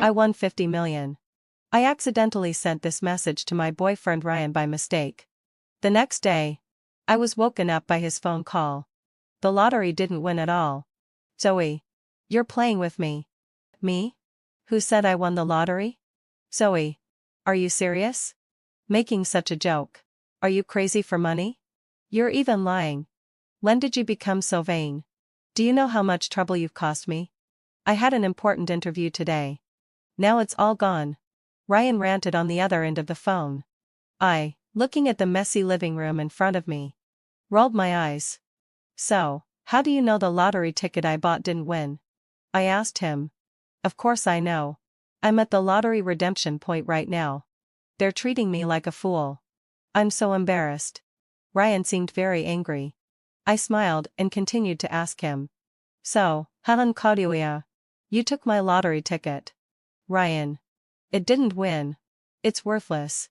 I won 50 million. I accidentally sent this message to my boyfriend Ryan by mistake. The next day, I was woken up by his phone call. The lottery didn't win at all. Zoe. You're playing with me. Me? Who said I won the lottery? Zoe. Are you serious? Making such a joke. Are you crazy for money? You're even lying. When did you become so vain? Do you know how much trouble you've cost me? I had an important interview today. Now it's all gone. Ryan ranted on the other end of the phone. I, looking at the messy living room in front of me, rolled my eyes. So, how do you know the lottery ticket I bought didn't win? I asked him. Of course I know. I'm at the lottery redemption point right now. They're treating me like a fool. I'm so embarrassed. Ryan seemed very angry. I smiled and continued to ask him. So, Helen Kaudilia, you took my lottery ticket. Ryan. It didn't win. It's worthless.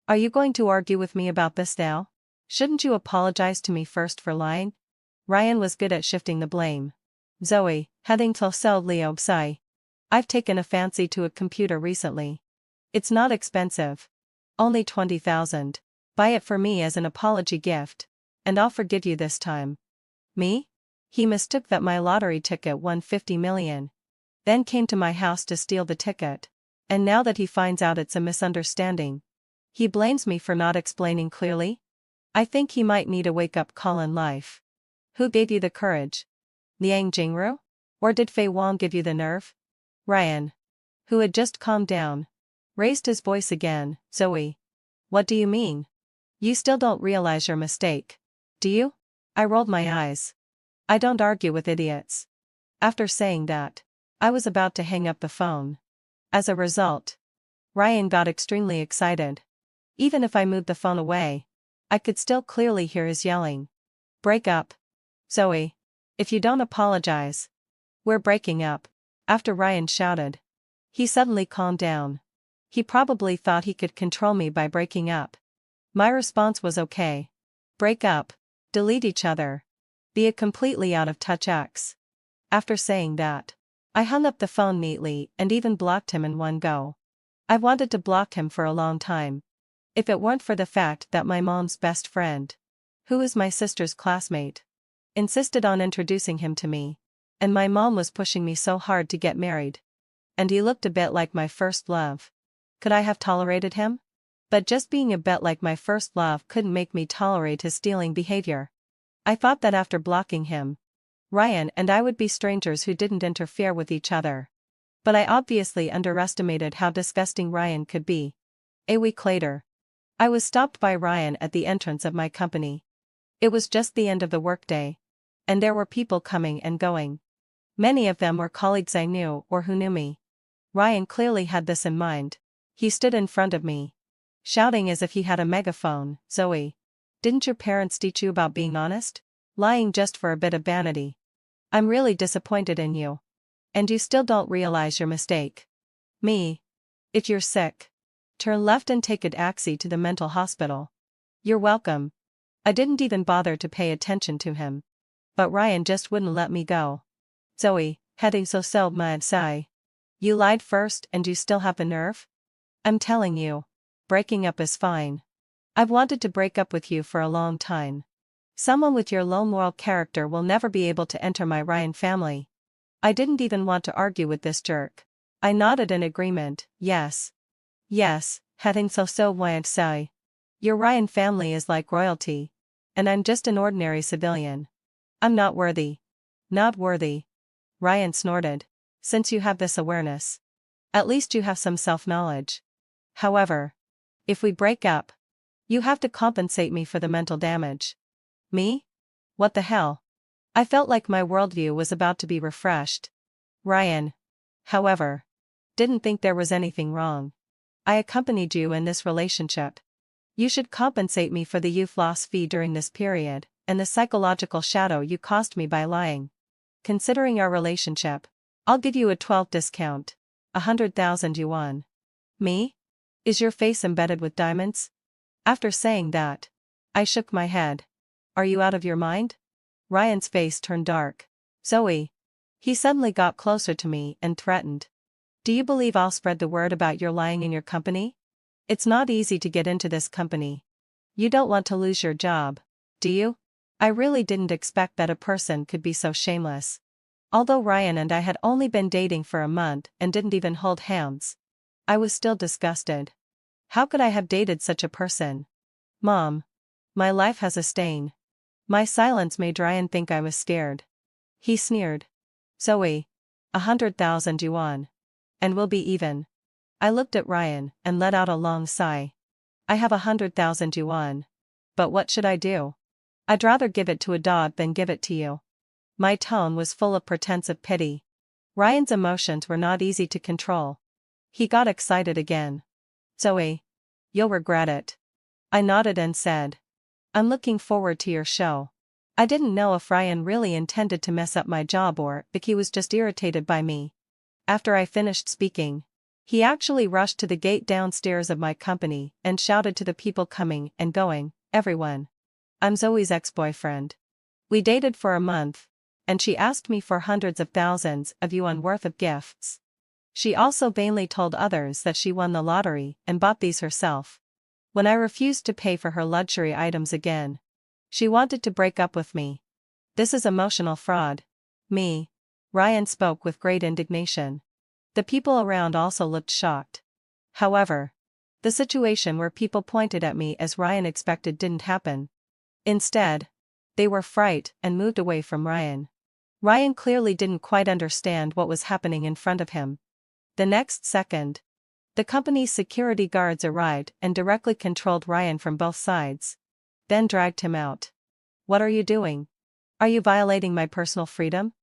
Are you going to argue with me about this now? Shouldn't you apologize to me first for lying? Ryan was good at shifting the blame. Zoe, heading to sell Leo Psi. I've taken a fancy to a computer recently. It's not expensive. Only 20,000. Buy it for me as an apology gift. And I'll forgive you this time. Me? He mistook that my lottery ticket won 50 million. Then came to my house to steal the ticket. And now that he finds out it's a misunderstanding, he blames me for not explaining clearly? I think he might need a wake-up call in life. Who gave you the courage? Liang Jingru? Or did Fei Wang give you the nerve? Ryan, who had just calmed down, raised his voice again. Zoe. What do you mean? You still don't realize your mistake, do you? I rolled my eyes. I don't argue with idiots. After saying that, I was about to hang up the phone. As a result, Ryan got extremely excited. Even if I moved the phone away, I could still clearly hear his yelling. Break up. Zoe. If you don't apologize, we're breaking up. After Ryan shouted, he suddenly calmed down. He probably thought he could control me by breaking up. My response was okay. Break up. Delete each other. Be a completely out of touch ex. After saying that, I hung up the phone neatly and even blocked him in one go. I've wanted to block him for a long time. If it weren't for the fact that my mom's best friend, who is my sister's classmate, insisted on introducing him to me, and my mom was pushing me so hard to get married. And he looked a bit like my first love. Could I have tolerated him? But just being a bit like my first love couldn't make me tolerate his stealing behavior. I thought that after blocking him, Ryan and I would be strangers who didn't interfere with each other. But I obviously underestimated how disgusting Ryan could be. A week later, I was stopped by Ryan at the entrance of my company. It was just the end of the workday, and there were people coming and going. Many of them were colleagues I knew or who knew me. Ryan clearly had this in mind. He stood in front of me, shouting as if he had a megaphone. Zoe, didn't your parents teach you about being honest? Lying just for a bit of vanity. I'm really disappointed in you. And you still don't realize your mistake. Me. If you're sick, turn left and take a taxi to the mental hospital. You're welcome. I didn't even bother to pay attention to him. But Ryan just wouldn't let me go. Zoe, heading so mad sigh. You lied first and you still have the nerve? I'm telling you, breaking up is fine. I've wanted to break up with you for a long time. Someone with your low moral character will never be able to enter my Ryan family. I didn't even want to argue with this jerk. I nodded in agreement. Yes. Yes, heading so wide sigh. Your Ryan family is like royalty. And I'm just an ordinary civilian. I'm not worthy. Not worthy. Ryan snorted. Since you have this awareness, at least you have some self-knowledge. However, if we break up, you have to compensate me for the mental damage. Me? What the hell? I felt like my worldview was about to be refreshed. Ryan, however, didn't think there was anything wrong. I accompanied you in this relationship. You should compensate me for the youth loss fee during this period, and the psychological shadow you caused me by lying. Considering our relationship, I'll give you a 12% discount. 100,000 yuan. Me? Is your face embedded with diamonds? After saying that, I shook my head. Are you out of your mind? Ryan's face turned dark. Zoe. He suddenly got closer to me and threatened. Do you believe I'll spread the word about your lying in your company? It's not easy to get into this company. You don't want to lose your job, do you? I really didn't expect that a person could be so shameless. Although Ryan and I had only been dating for a month and didn't even hold hands, I was still disgusted. How could I have dated such a person? Mom. My life has a stain. My silence made Ryan think I was scared. He sneered. Zoe. 100,000 yuan. And we'll be even. I looked at Ryan and let out a long sigh. I have 100,000 yuan. But what should I do? I'd rather give it to a dog than give it to you. My tone was full of pretensive pity. Ryan's emotions were not easy to control. He got excited again. Zoe. You'll regret it. I nodded and said. I'm looking forward to your show. I didn't know if Ryan really intended to mess up my job or if he was just irritated by me. After I finished speaking, he actually rushed to the gate downstairs of my company and shouted to the people coming and going, everyone. I'm Zoe's ex-boyfriend. We dated for a month, and she asked me for hundreds of thousands of yuan worth of gifts. She also vainly told others that she won the lottery and bought these herself. When I refused to pay for her luxury items again, she wanted to break up with me. This is emotional fraud. Me. Ryan spoke with great indignation. The people around also looked shocked. However, the situation where people pointed at me as Ryan expected didn't happen. Instead, they were frightened and moved away from Ryan. Ryan clearly didn't quite understand what was happening in front of him. The next second, the company's security guards arrived and directly controlled Ryan from both sides. Then dragged him out. What are you doing? Are you violating my personal freedom?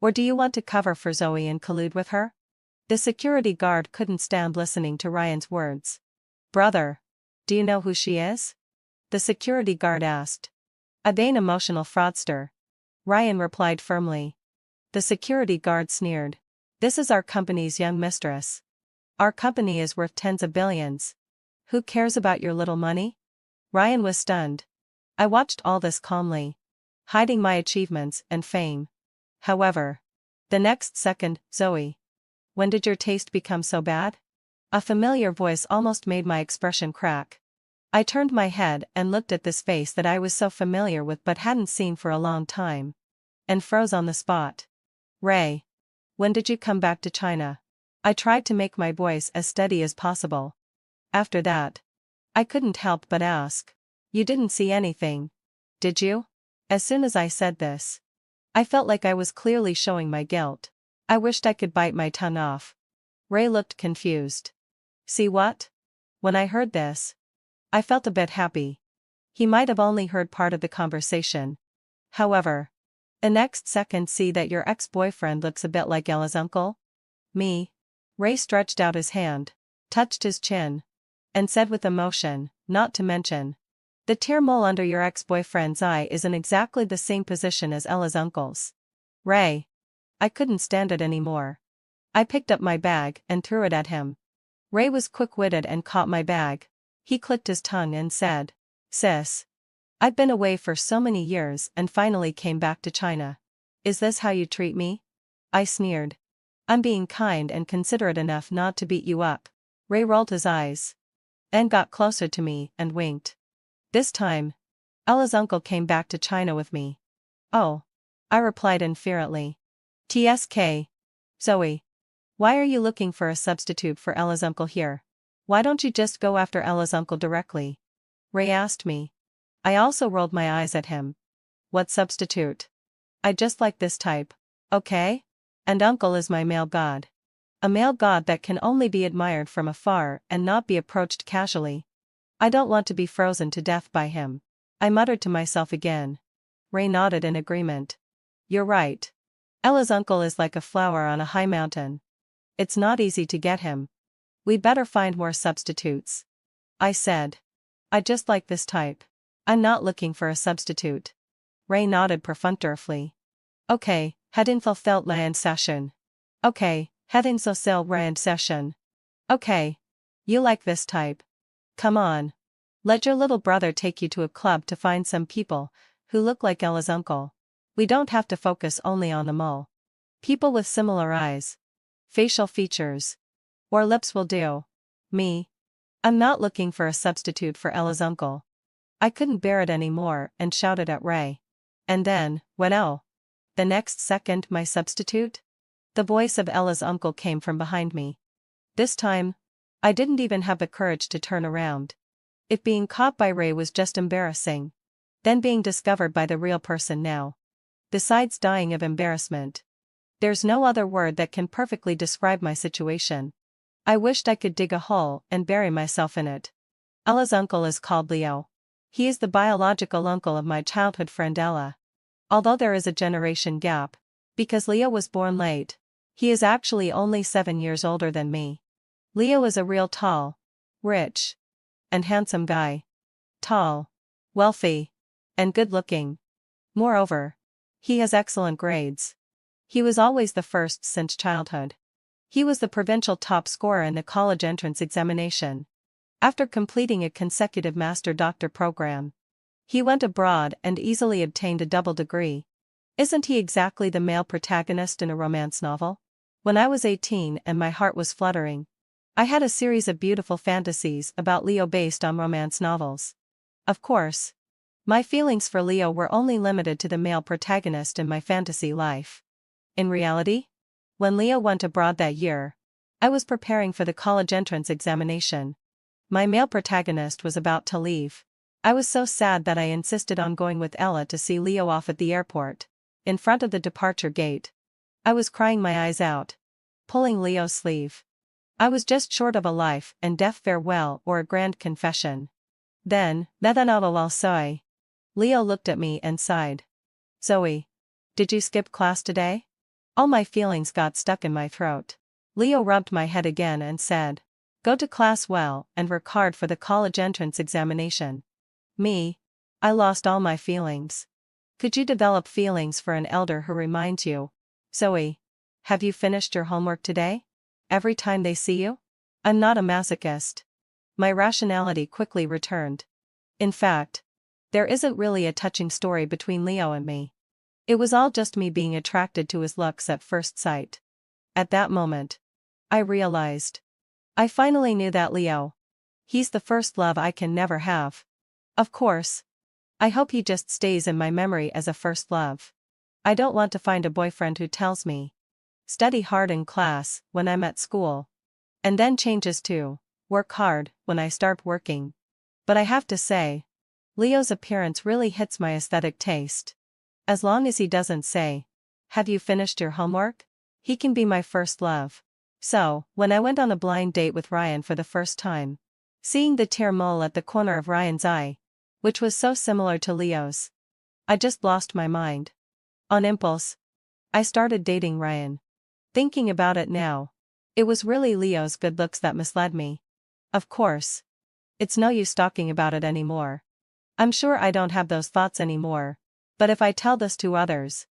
Or do you want to cover for Zoe and collude with her? The security guard couldn't stand listening to Ryan's words. Brother. Do you know who she is? The security guard asked. A vain emotional fraudster. Ryan replied firmly. The security guard sneered. This is our company's young mistress. Our company is worth tens of billions. Who cares about your little money? Ryan was stunned. I watched all this calmly, hiding my achievements and fame. However, the next second, Zoe. When did your taste become so bad? A familiar voice almost made my expression crack. I turned my head and looked at this face that I was so familiar with but hadn't seen for a long time. And froze on the spot. Ray. When did you come back to China? I tried to make my voice as steady as possible. After that, I couldn't help but ask. You didn't see anything, did you? As soon as I said this, I felt like I was clearly showing my guilt. I wished I could bite my tongue off. Ray looked confused. See what? When I heard this, I felt a bit happy. He might have only heard part of the conversation. However, the next second, see that your ex-boyfriend looks a bit like Ella's uncle? Me? Ray stretched out his hand, touched his chin, and said with emotion, not to mention. The tear mole under your ex-boyfriend's eye is in exactly the same position as Ella's uncle's. Ray. I couldn't stand it anymore. I picked up my bag and threw it at him. Ray was quick-witted and caught my bag. He clicked his tongue and said, Sis. I've been away for so many years and finally came back to China. Is this how you treat me? I sneered. I'm being kind and considerate enough not to beat you up. Ray rolled his eyes. Then got closer to me and winked. This time, Ella's uncle came back to China with me. Oh. I replied inferently. TSK. Zoe. Why are you looking for a substitute for Ella's uncle here? Why don't you just go after Ella's uncle directly? Ray asked me. I also rolled my eyes at him. What substitute? I just like this type. Okay? And uncle is my male god. A male god that can only be admired from afar and not be approached casually. I don't want to be frozen to death by him. I muttered to myself again. Ray nodded in agreement. You're right. Ella's uncle is like a flower on a high mountain. It's not easy to get him. We'd better find more substitutes. I said. I just like this type. I'm not looking for a substitute. Ray nodded perfunctorily. Okay, hadin fulfilled land session. Okay, hadin social land session. Okay. You like this type. Come on. Let your little brother take you to a club to find some people who look like Ella's uncle. We don't have to focus only on the mole. People with similar eyes, facial features, Or lips will do. Me. I'm not looking for a substitute for Ella's uncle. I couldn't bear it anymore and shouted at Ray. And then, the next second my substitute? The voice of Ella's uncle came from behind me. This time, I didn't even have the courage to turn around. It being caught by Ray was just embarrassing. Then being discovered by the real person now. Besides dying of embarrassment. There's no other word that can perfectly describe my situation. I wished I could dig a hole and bury myself in it. Ella's uncle is called Leo. He is the biological uncle of my childhood friend Ella. Although there is a generation gap, because Leo was born late, he is actually only 7 years older than me. Leo is a real tall, rich, and handsome guy. Tall, wealthy, and good-looking. Moreover, he has excellent grades. He was always the first since childhood. He was the provincial top scorer in the college entrance examination. After completing a consecutive master-doctor program, he went abroad and easily obtained a double degree. Isn't he exactly the male protagonist in a romance novel? When I was 18 and my heart was fluttering, I had a series of beautiful fantasies about Leo based on romance novels. Of course, my feelings for Leo were only limited to the male protagonist in my fantasy life. In reality, when Leo went abroad that year, I was preparing for the college entrance examination. My male protagonist was about to leave. I was so sad that I insisted on going with Ella to see Leo off at the airport. In front of the departure gate, I was crying my eyes out, pulling Leo's sleeve. I was just short of a life and death farewell or a grand confession. Then, Leo looked at me and sighed. Zoe, did you skip class today? All my feelings got stuck in my throat. Leo rubbed my head again and said, go to class well and work hard for the college entrance examination. Me? I lost all my feelings. Could you develop feelings for an elder who reminds you, Zoe, have you finished your homework today? Every time they see you? I'm not a masochist. My rationality quickly returned. In fact, there isn't really a touching story between Leo and me. It was all just me being attracted to his looks at first sight. At that moment, I realized. I finally knew that Leo. He's the first love I can never have. Of course. I hope he just stays in my memory as a first love. I don't want to find a boyfriend who tells me, study hard in class when I'm at school, and then changes to, work hard when I start working. But I have to say, Leo's appearance really hits my aesthetic taste. As long as he doesn't say, have you finished your homework? He can be my first love. So, when I went on a blind date with Ryan for the first time, seeing the tear mole at the corner of Ryan's eye, which was so similar to Leo's, I just lost my mind. On impulse, I started dating Ryan. Thinking about it now, it was really Leo's good looks that misled me. Of course, it's no use talking about it anymore. I'm sure I don't have those thoughts anymore, but if I tell this to others,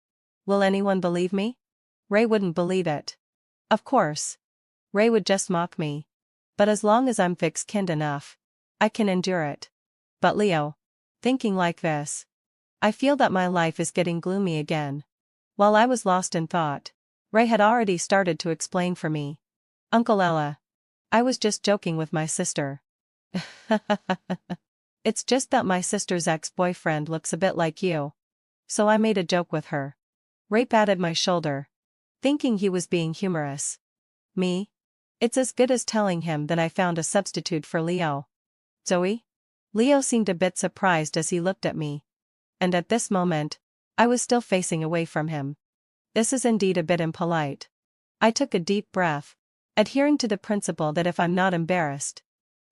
will anyone believe me? Ray wouldn't believe it. Of course, Ray would just mock me. But as long as I'm thick-skinned enough, I can endure it. But Leo, thinking like this, I feel that my life is getting gloomy again. While I was lost in thought, Ray had already started to explain for me. Uncle Ella, I was just joking with my sister. It's just that my sister's ex-boyfriend looks a bit like you. So I made a joke with her. Ray patted my shoulder, thinking he was being humorous. Me? It's as good as telling him that I found a substitute for Leo. Zoe? Leo seemed a bit surprised as he looked at me. And at this moment, I was still facing away from him. This is indeed a bit impolite. I took a deep breath, adhering to the principle that if I'm not embarrassed,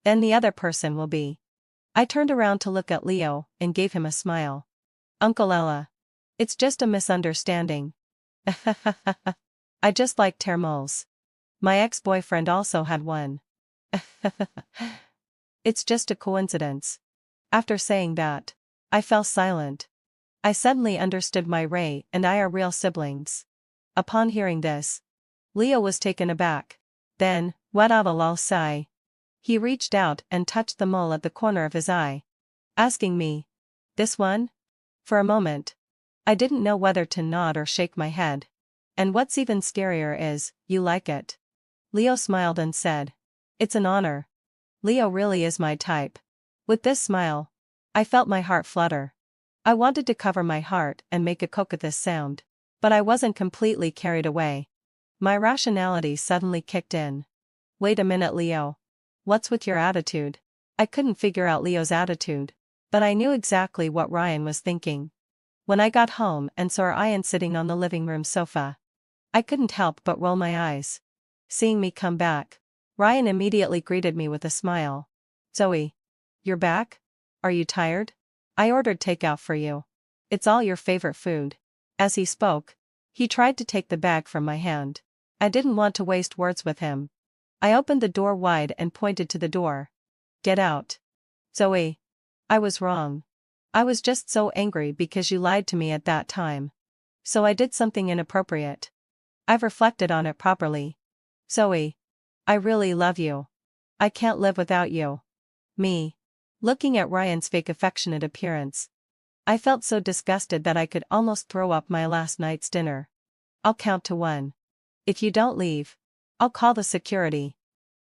then the other person will be. I turned around to look at Leo and gave him a smile. Uncle Ella. It's just a misunderstanding. I just like tear moles. My ex-boyfriend also had one. It's just a coincidence. After saying that, I fell silent. I suddenly understood my Ray and I are real siblings. Upon hearing this, Leo was taken aback. Then, let out a lull sigh. He reached out and touched the mole at the corner of his eye, asking me, this one? For a moment, I didn't know whether to nod or shake my head. And what's even scarier is, you like it? Leo smiled and said, "It's an honor. Leo really is my type." With this smile, I felt my heart flutter. I wanted to cover my heart and make a coquettish sound. But I wasn't completely carried away. My rationality suddenly kicked in. "Wait a minute, Leo. What's with your attitude?" I couldn't figure out Leo's attitude, but I knew exactly what Ryan was thinking. When I got home and saw Ryan sitting on the living room sofa, I couldn't help but roll my eyes. Seeing me come back, Ryan immediately greeted me with a smile. "Zoe, you're back? Are you tired? I ordered takeout for you. It's all your favorite food." As he spoke, he tried to take the bag from my hand. I didn't want to waste words with him. I opened the door wide and pointed to the door. "Get out." "Zoe, I was wrong. I was just so angry because you lied to me at that time. So I did something inappropriate. I've reflected on it properly. Zoe, I really love you. I can't live without you." Me. Looking at Ryan's fake affectionate appearance, I felt so disgusted that I could almost throw up my last night's dinner. "I'll count to 1. If you don't leave, I'll call the security."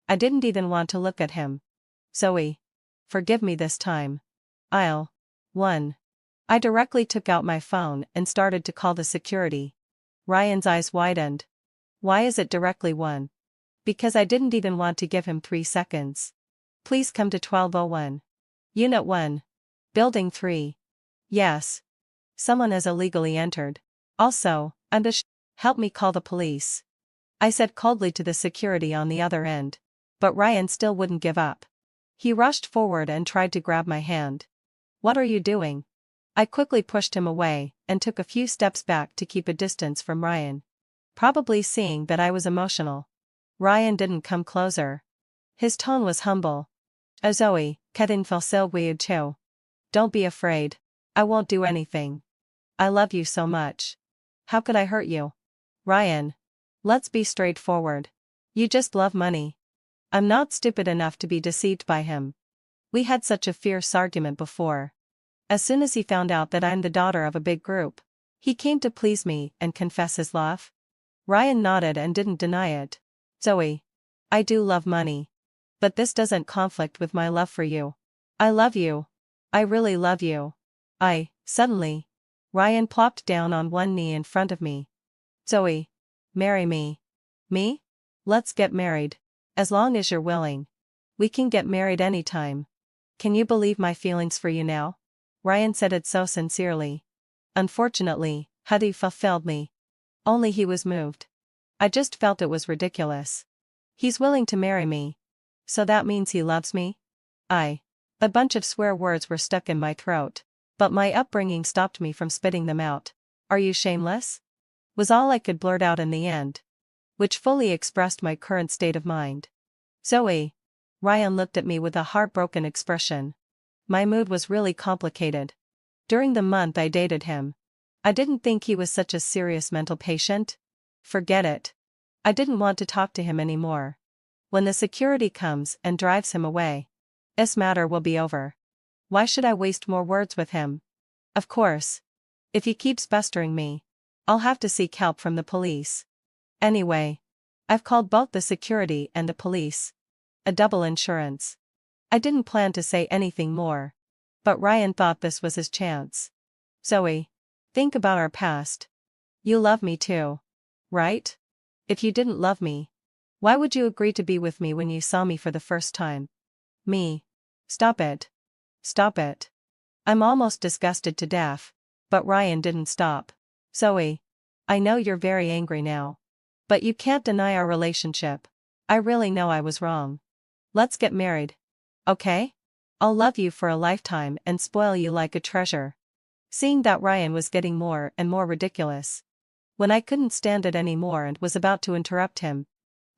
I didn't even want to look at him. "Zoe, forgive me this time. I'll." 1. I directly took out my phone and started to call the security. Ryan's eyes widened. "Why is it directly 1? Because I didn't even want to give him 3 seconds. "Please come to 1201. Unit 1. Building 3. Yes. Someone has illegally entered. Also, help me call the police." I said coldly to the security on the other end. But Ryan still wouldn't give up. He rushed forward and tried to grab my hand. "What are you doing?" I quickly pushed him away and took a few steps back to keep a distance from Ryan. Probably seeing that I was emotional, Ryan didn't come closer. His tone was humble. Zoe, qu'est-il facile with. Don't be afraid. I won't do anything. I love you so much. How could I hurt you?" "Ryan, let's be straightforward. You just love money." I'm not stupid enough to be deceived by him. We had such a fierce argument before. As soon as he found out that I'm the daughter of a big group, he came to please me and confess his love. Ryan nodded and didn't deny it. "Zoe, I do love money. But this doesn't conflict with my love for you. I love you. I really love you." Suddenly, Ryan plopped down on one knee in front of me. "Zoe, marry me." "Me? Let's get married. As long as you're willing. We can get married anytime. Can you believe my feelings for you now?" Ryan said it so sincerely. Unfortunately, Huddy fulfilled me. Only he was moved. I just felt it was ridiculous. He's willing to marry me. So that means he loves me? A bunch of swear words were stuck in my throat, but my upbringing stopped me from spitting them out. "Are you shameless?" was all I could blurt out in the end, which fully expressed my current state of mind. "Zoe." Ryan looked at me with a heartbroken expression. My mood was really complicated. During the month I dated him, I didn't think he was such a serious mental patient. Forget it. I didn't want to talk to him anymore. When the security comes and drives him away, this matter will be over. Why should I waste more words with him? Of course, if he keeps pestering me, I'll have to seek help from the police. Anyway, I've called both the security and the police. A double insurance. I didn't plan to say anything more, but Ryan thought this was his chance. "Zoe, think about our past. You love me too, right? If you didn't love me, why would you agree to be with me when you saw me for the first time?" Me. Stop it. Stop it. I'm almost disgusted to death, but Ryan didn't stop. "Zoe, I know you're very angry now. But you can't deny our relationship. I really know I was wrong. Let's get married. Okay? I'll love you for a lifetime and spoil you like a treasure." Seeing that Ryan was getting more and more ridiculous, when I couldn't stand it anymore and was about to interrupt him,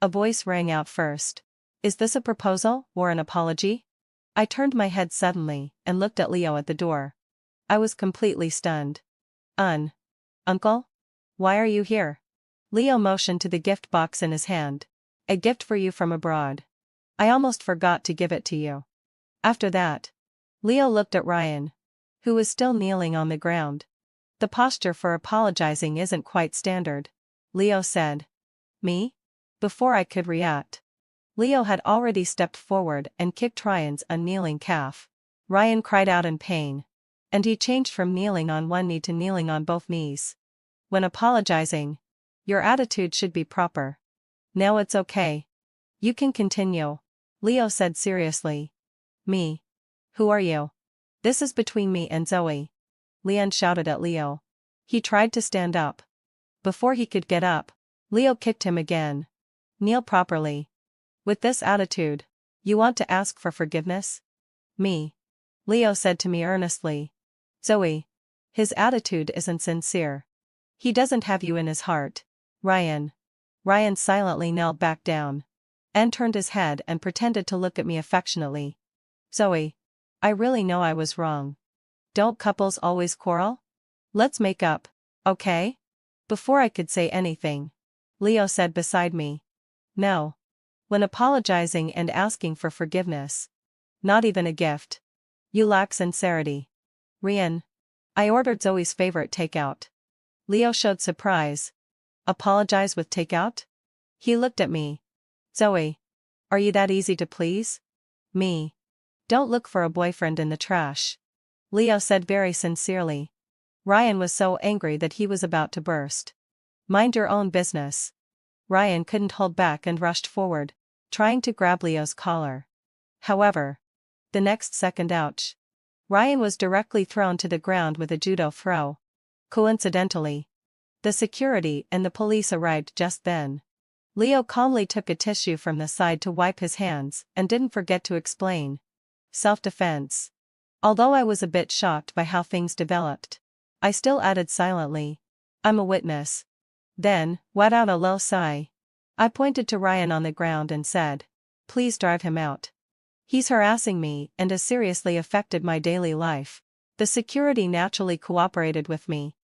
a voice rang out first. "Is this a proposal or an apology?" I turned my head suddenly and looked at Leo at the door. I was completely stunned. Uncle? Why are you here?" Leo motioned to the gift box in his hand. "A gift for you from abroad. I almost forgot to give it to you." After that, Leo looked at Ryan, who was still kneeling on the ground. "The posture for apologizing isn't quite standard," Leo said. "Me? Before I could react, Leo had already stepped forward and kicked Ryan's unkneeling calf. Ryan cried out in pain. And he changed from kneeling on one knee to kneeling on both knees. When apologizing, your attitude should be proper. Now it's okay. You can continue, Leo said seriously. Me? Who are you? This is between me and Zoe, Leon shouted at Leo. He tried to stand up. Before he could get up, Leo kicked him again. Kneel properly. With this attitude, you want to ask for forgiveness? Me? Leo said to me earnestly. Zoe. His attitude isn't sincere. He doesn't have you in his heart. Ryan. Ryan silently knelt back down. And turned his head and pretended to look at me affectionately. Zoe. I really know I was wrong. Don't couples always quarrel? Let's make up, okay? Before I could say anything, Leo said beside me. No. When apologizing and asking for forgiveness. Not even a gift. You lack sincerity. Ryan. I ordered Zoe's favorite takeout. Leo showed surprise. Apologize with takeout? He looked at me. Zoe. Are you that easy to please? Me. Don't look for a boyfriend in the trash. Leo said very sincerely. Ryan was so angry that he was about to burst. Mind your own business. Ryan couldn't hold back and rushed forward, trying to grab Leo's collar. However, the next second, ouch. Ryan was directly thrown to the ground with a judo throw. Coincidentally, the security and the police arrived just then. Leo calmly took a tissue from the side to wipe his hands and didn't forget to explain. Self-defense. Although I was a bit shocked by how things developed, I still added silently, I'm a witness. Then, let out a low sigh. I pointed to Ryan on the ground and said, please drive him out. He's harassing me and has seriously affected my daily life. The security naturally cooperated with me.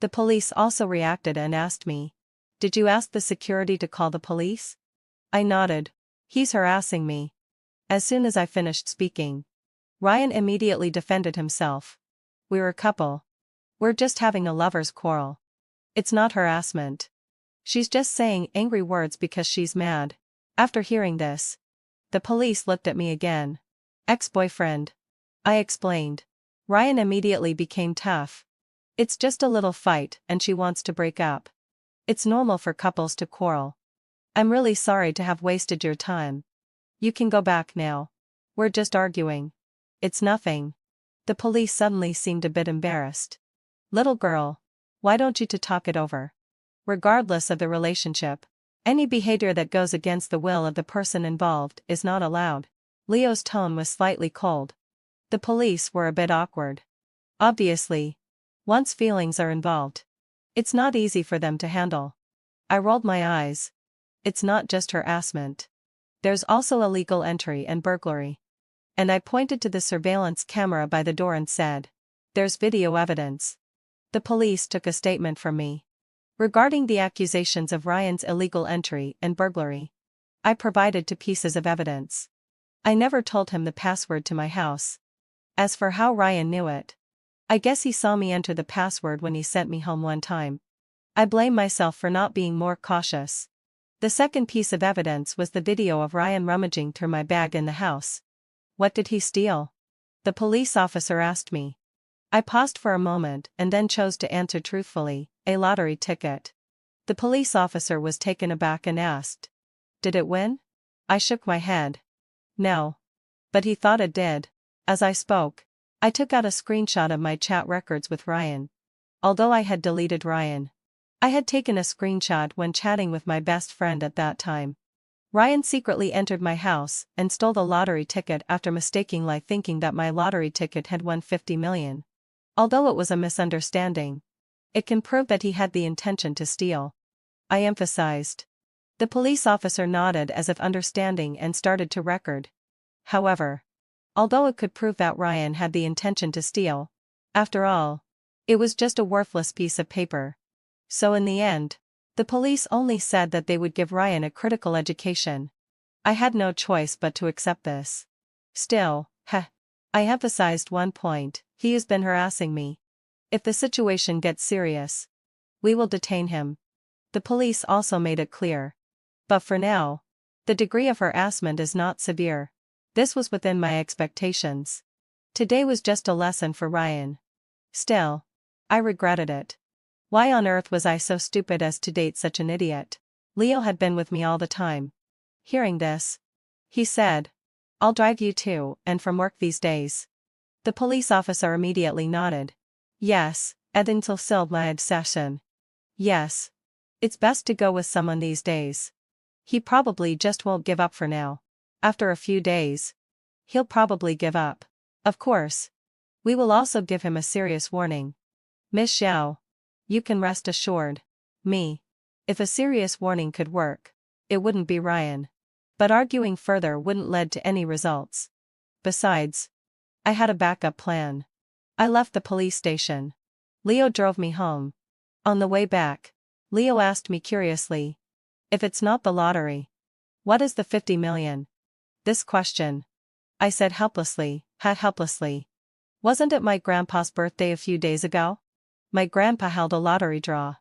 The police also reacted and asked me, did you ask the security to call the police? I nodded. He's harassing me. As soon as I finished speaking, Ryan immediately defended himself. We're a couple. We're just having a lover's quarrel. It's not harassment. She's just saying angry words because she's mad. After hearing this, the police looked at me again. Ex-boyfriend. I explained. Ryan immediately became tough. It's just a little fight and she wants to break up. It's normal for couples to quarrel. I'm really sorry to have wasted your time. You can go back now. We're just arguing. It's nothing. The police suddenly seemed a bit embarrassed. Little girl, why don't you two talk it over? Regardless of the relationship, any behavior that goes against the will of the person involved is not allowed. Leo's tone was slightly cold. The police were a bit awkward. Obviously, once feelings are involved, it's not easy for them to handle. I rolled my eyes. It's not just harassment. There's also illegal entry and burglary. And I pointed to the surveillance camera by the door and said, there's video evidence. The police took a statement from me. Regarding the accusations of Ryan's illegal entry and burglary, I provided two pieces of evidence. I never told him the password to my house. As for how Ryan knew it, I guess he saw me enter the password when he sent me home one time. I blame myself for not being more cautious. The second piece of evidence was the video of Ryan rummaging through my bag in the house. What did he steal? The police officer asked me. I paused for a moment and then chose to answer truthfully, a lottery ticket. The police officer was taken aback and asked, did it win? I shook my head. No. But he thought it did. As I spoke, I took out a screenshot of my chat records with Ryan. Although I had deleted Ryan, I had taken a screenshot when chatting with my best friend at that time. Ryan secretly entered my house and stole the lottery ticket after mistakenly thinking that my lottery ticket had won 50 million. Although it was a misunderstanding, it can prove that he had the intention to steal. I emphasized. The police officer nodded as if understanding and started to record. However, although it could prove that Ryan had the intention to steal, after all, it was just a worthless piece of paper. So in the end, the police only said that they would give Ryan a critical education. I had no choice but to accept this. Still, I emphasized one point, he has been harassing me. If the situation gets serious, we will detain him. The police also made it clear. But for now, the degree of harassment is not severe. This was within my expectations. Today was just a lesson for Ryan. Still, I regretted it. Why on earth was I so stupid as to date such an idiot? Leo had been with me all the time. Hearing this, he said, "I'll drive you to and from work these days." The police officer immediately nodded. "Yes, until my session. Yes. It's best to go with someone these days. He probably just won't give up for now. After a few days, he'll probably give up. Of course. We will also give him a serious warning. Miss Xiao, you can rest assured. Me. If a serious warning could work, it wouldn't be Ryan. But arguing further wouldn't lead to any results. Besides, I had a backup plan. I left the police station. Leo drove me home. On the way back, Leo asked me curiously, "If it's not the lottery, what is the 50 million? This question. I said helplessly, helplessly. "Wasn't it my grandpa's birthday a few days ago? My grandpa held a lottery draw.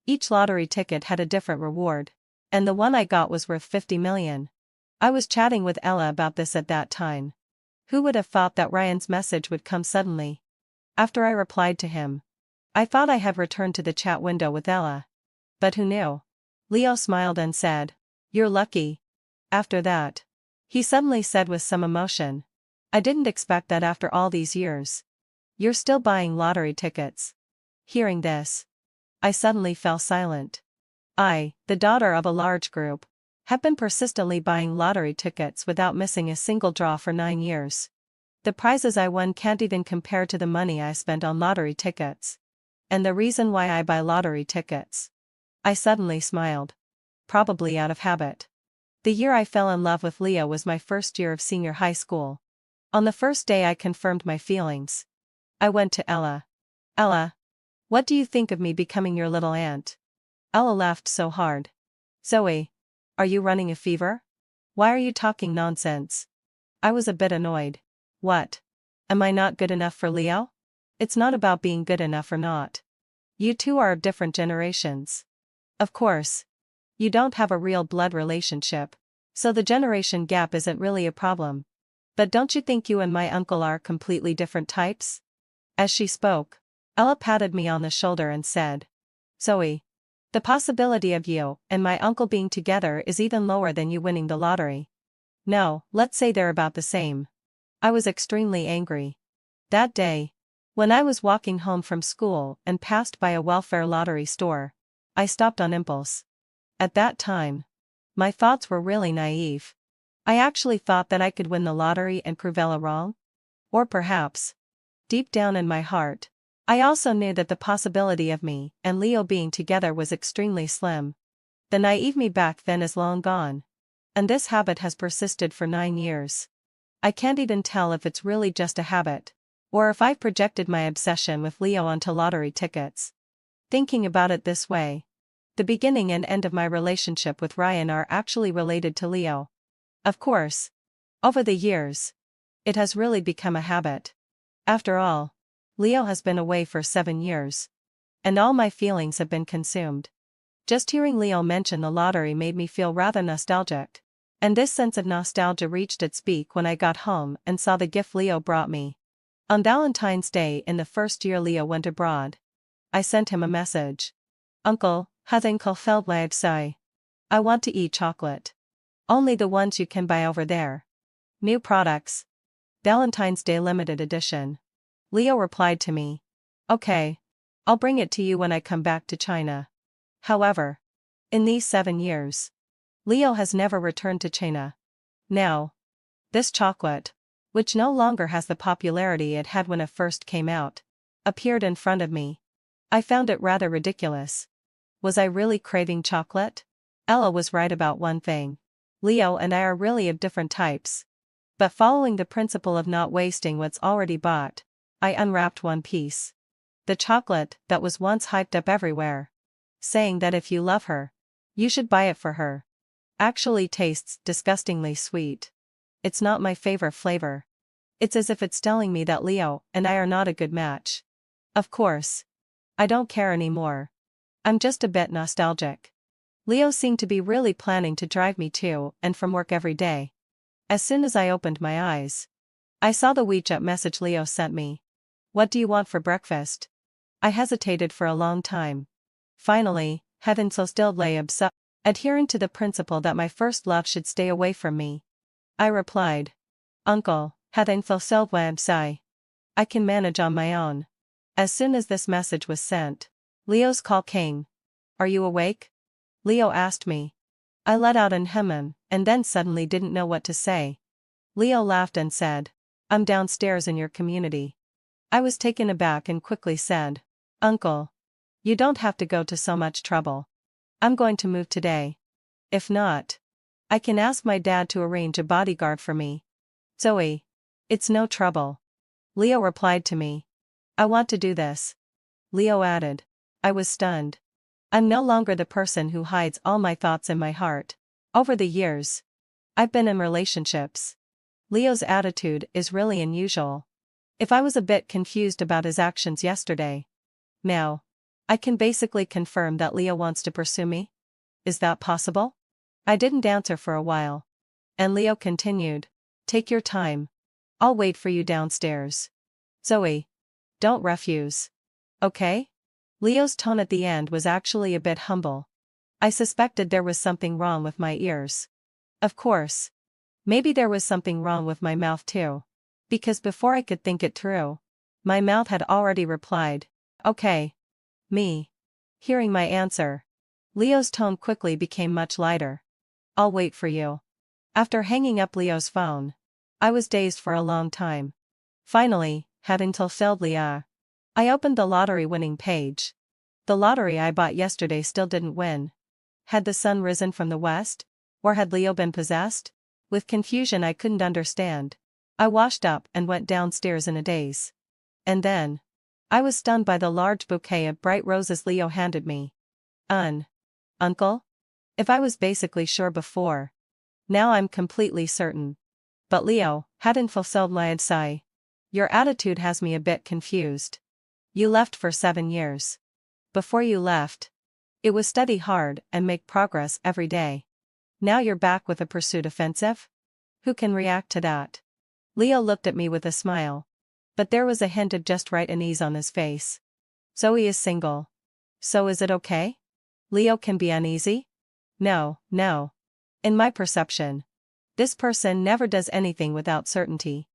Each lottery ticket had a different reward. And the one I got was worth 50 million. I was chatting with Ella about this at that time. Who would have thought that Ryan's message would come suddenly? After I replied to him, I thought I had returned to the chat window with Ella. But who knew? Leo smiled and said, "You're lucky." After that, he suddenly said with some emotion, "I didn't expect that after all these years. You're still buying lottery tickets." Hearing this, I suddenly fell silent. I, the daughter of a large group, have been persistently buying lottery tickets without missing a single draw for 9 years. The prizes I won can't even compare to the money I spent on lottery tickets. And the reason why I buy lottery tickets. I suddenly smiled. Probably out of habit. The year I fell in love with Leo was my first year of senior high school. On the first day I confirmed my feelings. I went to Ella. "Ella, what do you think of me becoming your little aunt?" Ella laughed so hard. "Zoe, are you running a fever? Why are you talking nonsense?" I was a bit annoyed. "What? Am I not good enough for Leo?" "It's not about being good enough or not. You two are of different generations. Of course, you don't have a real blood relationship, so the generation gap isn't really a problem. But don't you think you and my uncle are completely different types?" As she spoke, Ella patted me on the shoulder and said, "Zoe, the possibility of you and my uncle being together is even lower than you winning the lottery. No, let's say they're about the same." I was extremely angry. That day, when I was walking home from school and passed by a welfare lottery store, I stopped on impulse. At that time, my thoughts were really naive. I actually thought that I could win the lottery and prove Ella wrong. Or perhaps, deep down in my heart, I also knew that the possibility of me and Leo being together was extremely slim. The naive me back then is long gone. And this habit has persisted for 9 years. I can't even tell if it's really just a habit, or if I've projected my obsession with Leo onto lottery tickets. Thinking about it this way, the beginning and end of my relationship with Ryan are actually related to Leo. Of course, over the years, it has really become a habit. After all, Leo has been away for 7 years. And all my feelings have been consumed. Just hearing Leo mention the lottery made me feel rather nostalgic. And this sense of nostalgia reached its peak when I got home and saw the gift Leo brought me. On Valentine's Day in the first year Leo went abroad, I sent him a message. "Uncle, has Uncle felt like say? I want to eat chocolate. Only the ones you can buy over there. New products. Valentine's Day limited edition." Leo replied to me, "Okay. I'll bring it to you when I come back to China." However, in these 7 years, Leo has never returned to China. Now, this chocolate, which no longer has the popularity it had when it first came out, appeared in front of me. I found it rather ridiculous. Was I really craving chocolate? Ella was right about one thing. Leo and I are really of different types. But following the principle of not wasting what's already bought, I unwrapped one piece. The chocolate that was once hyped up everywhere, saying that if you love her, you should buy it for her, actually tastes disgustingly sweet. It's not my favorite flavor. It's as if it's telling me that Leo and I are not a good match. Of course, I don't care anymore. I'm just a bit nostalgic. Leo seemed to be really planning to drive me to and from work every day. As soon as I opened my eyes, I saw the WeChat message Leo sent me. What do you want for breakfast? I hesitated for a long time. Finally, heaven so still lay adhering to the principle that my first love should stay away from me. I replied, Uncle, heaven so website. I can manage on my own. As soon as this message was sent, Leo's call came. Are you awake? Leo asked me. I let out an hem and then suddenly didn't know what to say. Leo laughed and said, I'm downstairs in your community. I was taken aback and quickly said, Uncle, you don't have to go to so much trouble. I'm going to move today. If not, I can ask my dad to arrange a bodyguard for me. Zoe, it's no trouble. Leo replied to me. I want to do this. Leo added. I was stunned. I'm no longer the person who hides all my thoughts in my heart. Over the years, I've been in relationships. Leo's attitude is really unusual. If I was a bit confused about his actions yesterday, now, I can basically confirm that Leo wants to pursue me. Is that possible? I didn't answer for a while. And Leo continued, Take your time. I'll wait for you downstairs. Zoe, don't refuse. Okay? Leo's tone at the end was actually a bit humble. I suspected there was something wrong with my ears. Of course. Maybe there was something wrong with my mouth too. Because before I could think it through, my mouth had already replied, Okay. Me. Hearing my answer, Leo's tone quickly became much lighter. I'll wait for you. After hanging up Leo's phone, I was dazed for a long time. Finally, having fulfilled Leah, I opened the lottery winning page. The lottery I bought yesterday still didn't win. Had the sun risen from the west? Or had Leo been possessed? With confusion I couldn't understand, I washed up and went downstairs in a daze. And then, I was stunned by the large bouquet of bright roses Leo handed me. Uncle? If I was basically sure before, now I'm completely certain. But Leo hadn't fulfilled my sigh. Your attitude has me a bit confused. You left for 7 years. Before you left, it was study hard and make progress every day. Now you're back with a pursuit offensive? Who can react to that? Leo looked at me with a smile. But there was a hint of just right unease on his face. Zoe is single. So is it okay? Leo can be uneasy? No. In my perception, this person never does anything without certainty.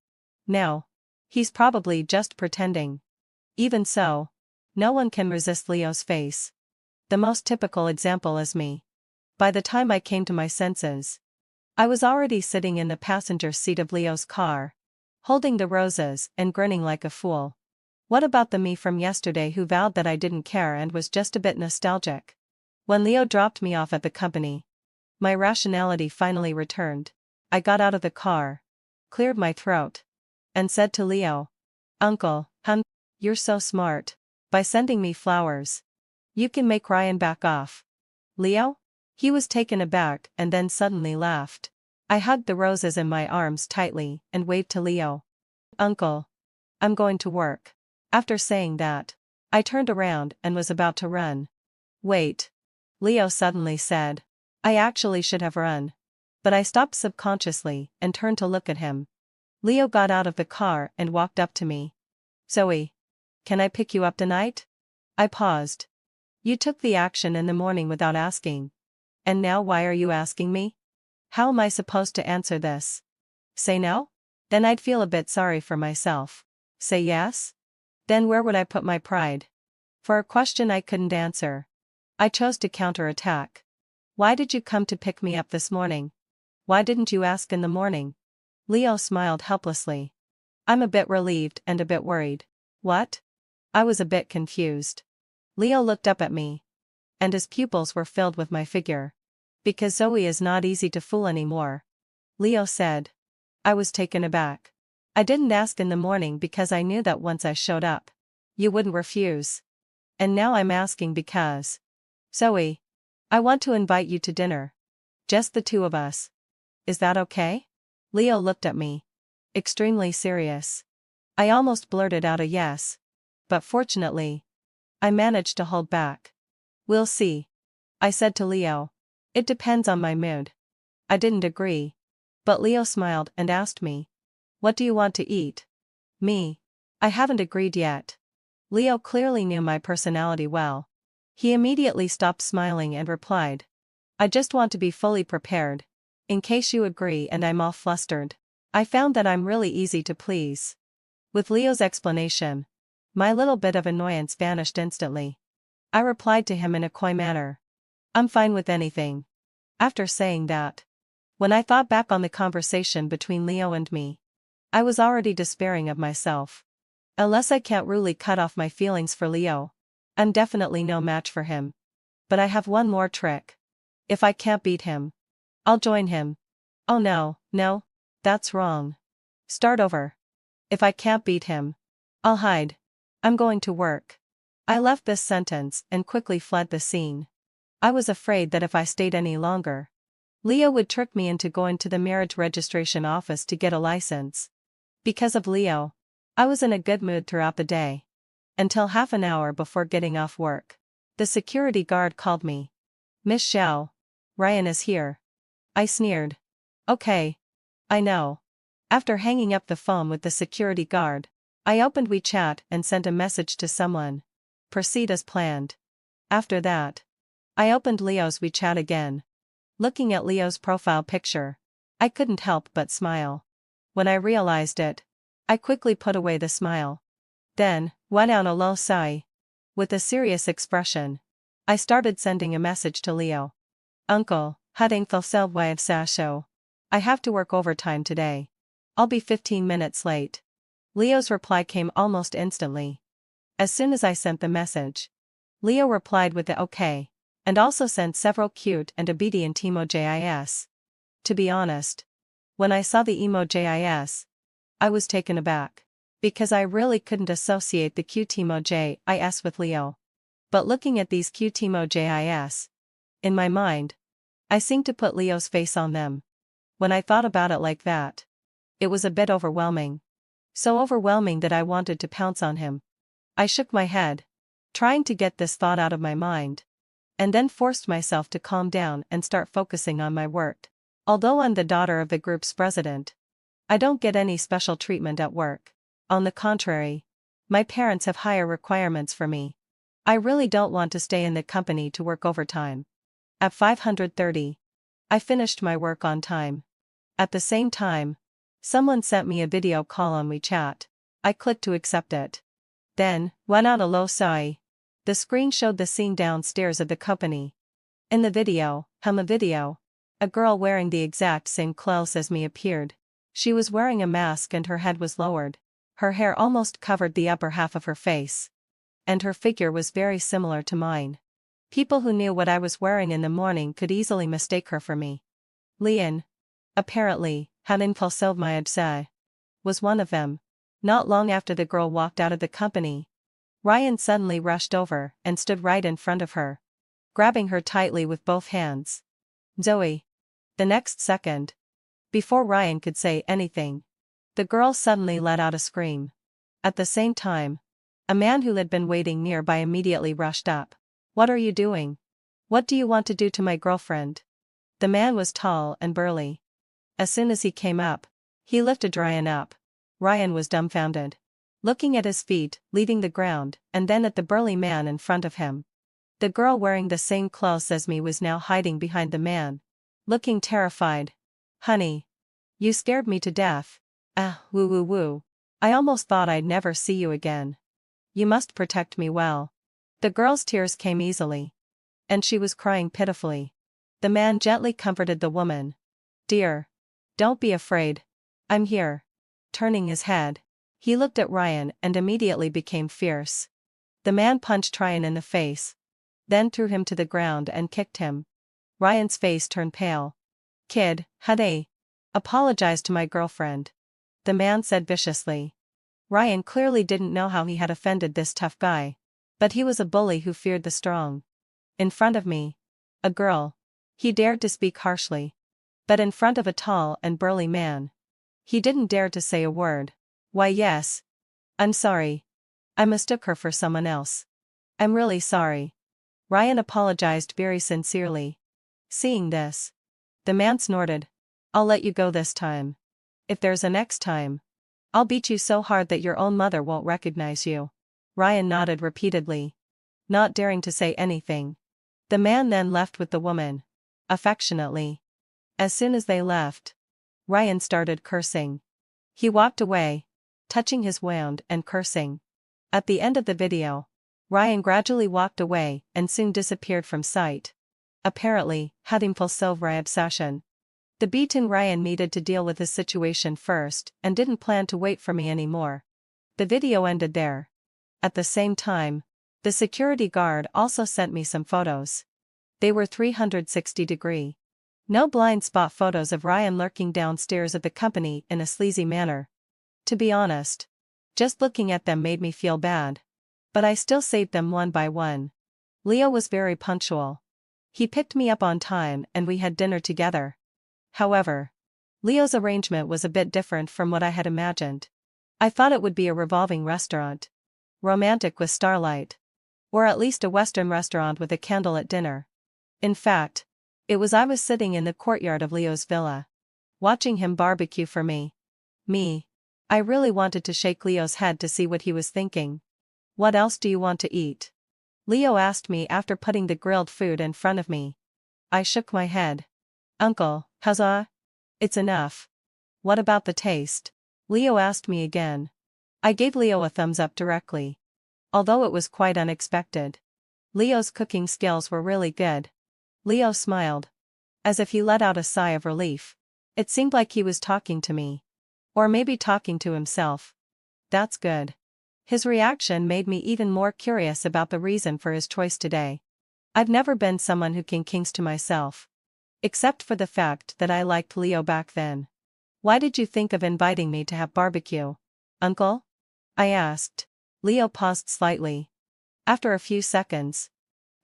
No. He's probably just pretending. Even so, no one can resist Leo's face. The most typical example is me. By the time I came to my senses, I was already sitting in the passenger seat of Leo's car, holding the roses and grinning like a fool. What about the me from yesterday who vowed that I didn't care and was just a bit nostalgic? When Leo dropped me off at the company, my rationality finally returned. I got out of the car, cleared my throat, and said to Leo, Uncle, you're so smart. By sending me flowers, you can make Ryan back off. Leo? He was taken aback and then suddenly laughed. I hugged the roses in my arms tightly and waved to Leo. Uncle, I'm going to work. After saying that, I turned around and was about to run. Wait. Leo suddenly said. I actually should have run. But I stopped subconsciously and turned to look at him. Leo got out of the car and walked up to me. Zoe, can I pick you up tonight? I paused. You took the action in the morning without asking. And now why are you asking me? How am I supposed to answer this? Say no? Then I'd feel a bit sorry for myself. Say yes? Then where would I put my pride? For a question I couldn't answer, I chose to counterattack. Why did you come to pick me up this morning? Why didn't you ask in the morning? Leo smiled helplessly. I'm a bit relieved and a bit worried. What? I was a bit confused. Leo looked up at me, and his pupils were filled with my figure. Because Zoe is not easy to fool anymore. Leo said. I was taken aback. I didn't ask in the morning because I knew that once I showed up, you wouldn't refuse. And now I'm asking because, Zoe, I want to invite you to dinner. Just the two of us. Is that okay? Leo looked at me, extremely serious. I almost blurted out a yes. But fortunately, I managed to hold back. We'll see. I said to Leo. It depends on my mood. I didn't agree. But Leo smiled and asked me, what do you want to eat? Me. I haven't agreed yet. Leo clearly knew my personality well. He immediately stopped smiling and replied, I just want to be fully prepared. In case you agree and I'm all flustered. I found that I'm really easy to please. With Leo's explanation, my little bit of annoyance vanished instantly. I replied to him in a coy manner. I'm fine with anything. After saying that, when I thought back on the conversation between Leo and me, I was already despairing of myself. Unless I can't really cut off my feelings for Leo, I'm definitely no match for him. But I have one more trick. If I can't beat him, I'll join him. Oh no, that's wrong. Start over. If I can't beat him, I'll hide. I'm going to work. I left this sentence and quickly fled the scene. I was afraid that if I stayed any longer, Leo would trick me into going to the marriage registration office to get a license. Because of Leo, I was in a good mood throughout the day. Until half an hour before getting off work. The security guard called me. Miss Xiao, Ryan is here. I sneered. Okay. I know. After hanging up the phone with the security guard, I opened WeChat and sent a message to someone. Proceed as planned. After that, I opened Leo's WeChat again. Looking at Leo's profile picture, I couldn't help but smile. When I realized it, I quickly put away the smile. Then, let out a low sigh. With a serious expression, I started sending a message to Leo. Uncle, hading fulfilled sasho. I have to work overtime today. I'll be 15 minutes late. Leo's reply came almost instantly. As soon as I sent the message, Leo replied with the okay, and also sent several cute and obedient emojis. To be honest, when I saw the emojis, I was taken aback, because I really couldn't associate the cute emojis with Leo. But looking at these cute emojis, in my mind, I seemed to put Leo's face on them. When I thought about it like that, it was a bit overwhelming. So overwhelming that I wanted to pounce on him. I shook my head, trying to get this thought out of my mind, and then forced myself to calm down and start focusing on my work. Although I'm the daughter of the group's president, I don't get any special treatment at work. On the contrary, my parents have higher requirements for me. I really don't want to stay in the company to work overtime. At 5:30, I finished my work on time. At the same time, someone sent me a video call on WeChat. I clicked to accept it. Then, went out a low sigh. The screen showed the scene downstairs of the company. In the video, a girl wearing the exact same clothes as me appeared. She was wearing a mask and her head was lowered. Her hair almost covered the upper half of her face. And her figure was very similar to mine. People who knew what I was wearing in the morning could easily mistake her for me. Lian, apparently, had impulsed my adsa, was one of them. Not long after the girl walked out of the company, Ryan suddenly rushed over and stood right in front of her, grabbing her tightly with both hands. Zoe. The next second, before Ryan could say anything, the girl suddenly let out a scream. At the same time, a man who had been waiting nearby immediately rushed up. What are you doing? What do you want to do to my girlfriend? The man was tall and burly. As soon as he came up, he lifted Ryan up. Ryan was dumbfounded, looking at his feet leaving the ground and then at the burly man in front of him. The girl wearing the same clothes as me was now hiding behind the man, looking terrified. Honey. You scared me to death. Woo woo woo. I almost thought I'd never see you again. You must protect me well. The girl's tears came easily. And she was crying pitifully. The man gently comforted the woman. Dear. Don't be afraid. I'm here. Turning his head, he looked at Ryan and immediately became fierce. The man punched Ryan in the face, then threw him to the ground and kicked him. Ryan's face turned pale. Kid, Hade. Apologize to my girlfriend. The man said viciously. Ryan clearly didn't know how he had offended this tough guy. But he was a bully who feared the strong. In front of me, a girl, he dared to speak harshly. But in front of a tall and burly man, he didn't dare to say a word. Why yes. I'm sorry. I mistook her for someone else. I'm really sorry. Ryan apologized very sincerely. Seeing this, the man snorted. I'll let you go this time. If there's a next time, I'll beat you so hard that your own mother won't recognize you. Ryan nodded repeatedly, not daring to say anything. The man then left with the woman. Affectionately. As soon as they left, Ryan started cursing. He walked away, touching his wound and cursing. At the end of the video, Ryan gradually walked away and soon disappeared from sight. Apparently, had impulsive reaction. The beaten Ryan needed to deal with his situation first and didn't plan to wait for me anymore. The video ended there. At the same time, the security guard also sent me some photos. They were 360-degree. No blind spot photos of Ryan lurking downstairs at the company in a sleazy manner. To be honest, just looking at them made me feel bad. But I still saved them one by one. Leo was very punctual. He picked me up on time and we had dinner together. However, Leo's arrangement was a bit different from what I had imagined. I thought it would be a revolving restaurant. Romantic with starlight. Or at least a Western restaurant with a candlelit dinner. In fact, I was sitting in the courtyard of Leo's villa, watching him barbecue for me. I really wanted to shake Leo's head to see what he was thinking. What else do you want to eat? Leo asked me after putting the grilled food in front of me. I shook my head. Uncle, it's enough. What about the taste? Leo asked me again. I gave Leo a thumbs up directly. Although it was quite unexpected. Leo's cooking skills were really good. Leo smiled. As if he let out a sigh of relief. It seemed like he was talking to me. Or maybe talking to himself. That's good. His reaction made me even more curious about the reason for his choice today. I've never been someone who kings to myself. Except for the fact that I liked Leo back then. Why did you think of inviting me to have barbecue, Uncle? I asked. Leo paused slightly. After a few seconds,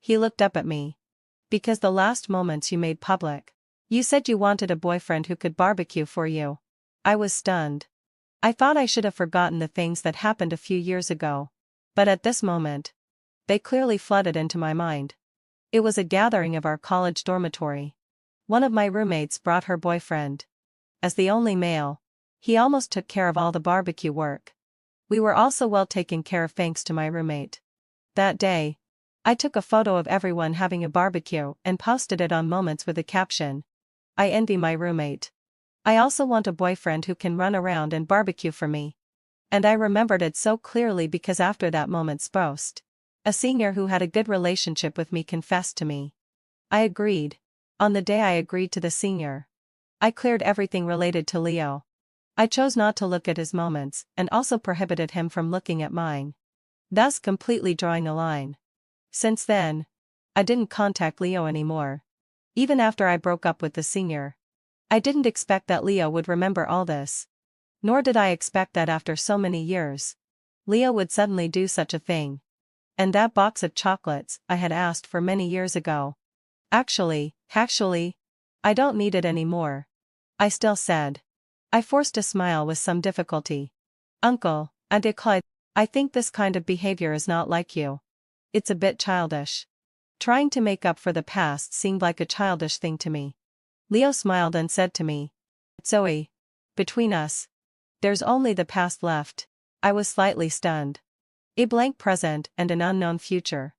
he looked up at me. Because the last moments you made public. You said you wanted a boyfriend who could barbecue for you. I was stunned. I thought I should have forgotten the things that happened a few years ago. But at this moment, they clearly flooded into my mind. It was a gathering of our college dormitory. One of my roommates brought her boyfriend. As the only male, he almost took care of all the barbecue work. We were also well taken care of thanks to my roommate. That day, I took a photo of everyone having a barbecue and posted it on Moments with a caption. I envy my roommate. I also want a boyfriend who can run around and barbecue for me. And I remembered it so clearly because after that moment's post, a senior who had a good relationship with me confessed to me. I agreed. On the day I agreed to the senior, I cleared everything related to Leo. I chose not to look at his moments and also prohibited him from looking at mine. Thus completely drawing a line. Since then, I didn't contact Leo anymore. Even after I broke up with the senior. I didn't expect that Leo would remember all this. Nor did I expect that after so many years, Leo would suddenly do such a thing. And that box of chocolates I had asked for many years ago. Actually, I don't need it anymore. I still said. I forced a smile with some difficulty. Uncle, I declared, I think this kind of behavior is not like you. It's a bit childish. Trying to make up for the past seemed like a childish thing to me. Leo smiled and said to me, Zoe, between us, there's only the past left. I was slightly stunned. A blank present and an unknown future.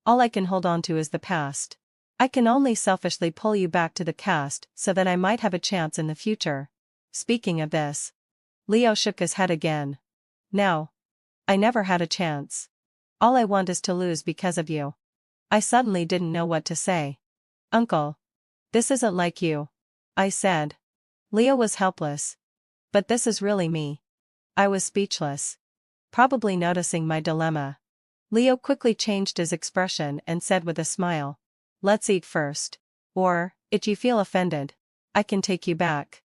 All I can hold on to is the past. I can only selfishly pull you back to the past so that I might have a chance in the future. Speaking of this, Leo shook his head again. No. I never had a chance. All I want is to lose because of you. I suddenly didn't know what to say. Uncle. This isn't like you. I said. Leo was helpless. But this is really me. I was speechless. Probably noticing my dilemma. Leo quickly changed his expression and said with a smile. Let's eat first. Or, if you feel offended, I can take you back.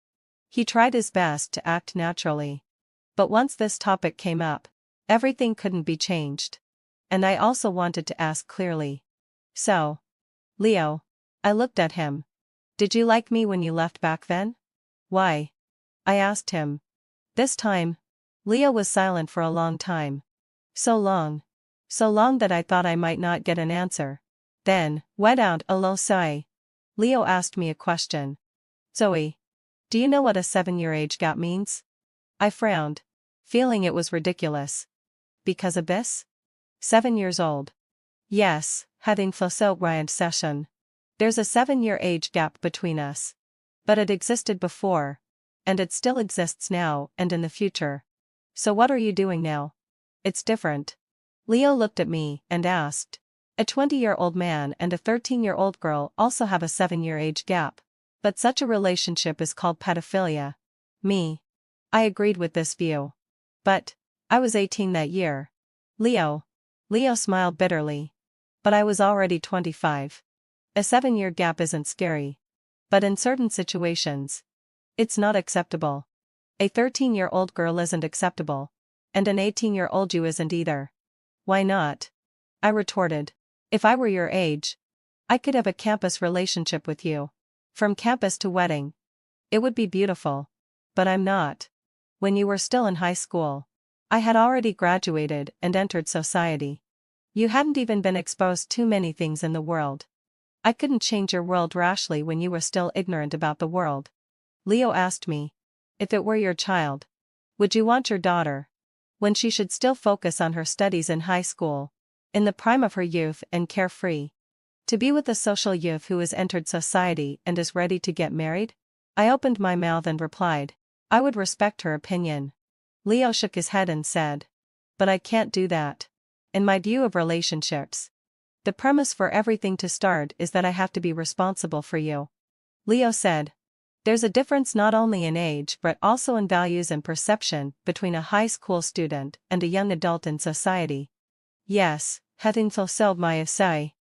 He tried his best to act naturally. But once this topic came up, everything couldn't be changed. And I also wanted to ask clearly. So, Leo, I looked at him. Did you like me when you left back then? Why? I asked him. This time, Leo was silent for a long time. So long that I thought I might not get an answer. Then, let out a low sigh. Leo asked me a question. Zoe, do you know what a 7-year age gap means? I frowned, feeling it was ridiculous. Because of this? 7 years old. Yes, having fulfilled Ryan's session. There's a 7-year age gap between us. But it existed before. And it still exists now and in the future. So what are you doing now? It's different. Leo looked at me and asked. A 20-year-old man and a 13-year-old girl also have a 7-year age gap. But such a relationship is called pedophilia. Me. I agreed with this view. But I was 18 that year. Leo smiled bitterly. But I was already 25. A 7-year gap isn't scary. But in certain situations, it's not acceptable. A 13-year-old girl isn't acceptable. And an 18-year-old you isn't either. Why not? I retorted. If I were your age, I could have a campus relationship with you. From campus to wedding. It would be beautiful. But I'm not. When you were still in high school, I had already graduated and entered society. You hadn't even been exposed to many things in the world. I couldn't change your world rashly when you were still ignorant about the world. Leo asked me. If it were your child, would you want your daughter, when she should still focus on her studies in high school, in the prime of her youth and carefree, to be with a social youth who has entered society and is ready to get married? I opened my mouth and replied, I would respect her opinion. Leo shook his head and said, but I can't do that. In my view of relationships, the premise for everything to start is that I have to be responsible for you. Leo said, there's a difference not only in age but also in values and perception between a high school student and a young adult in society. Yes, having fulfilled my essay.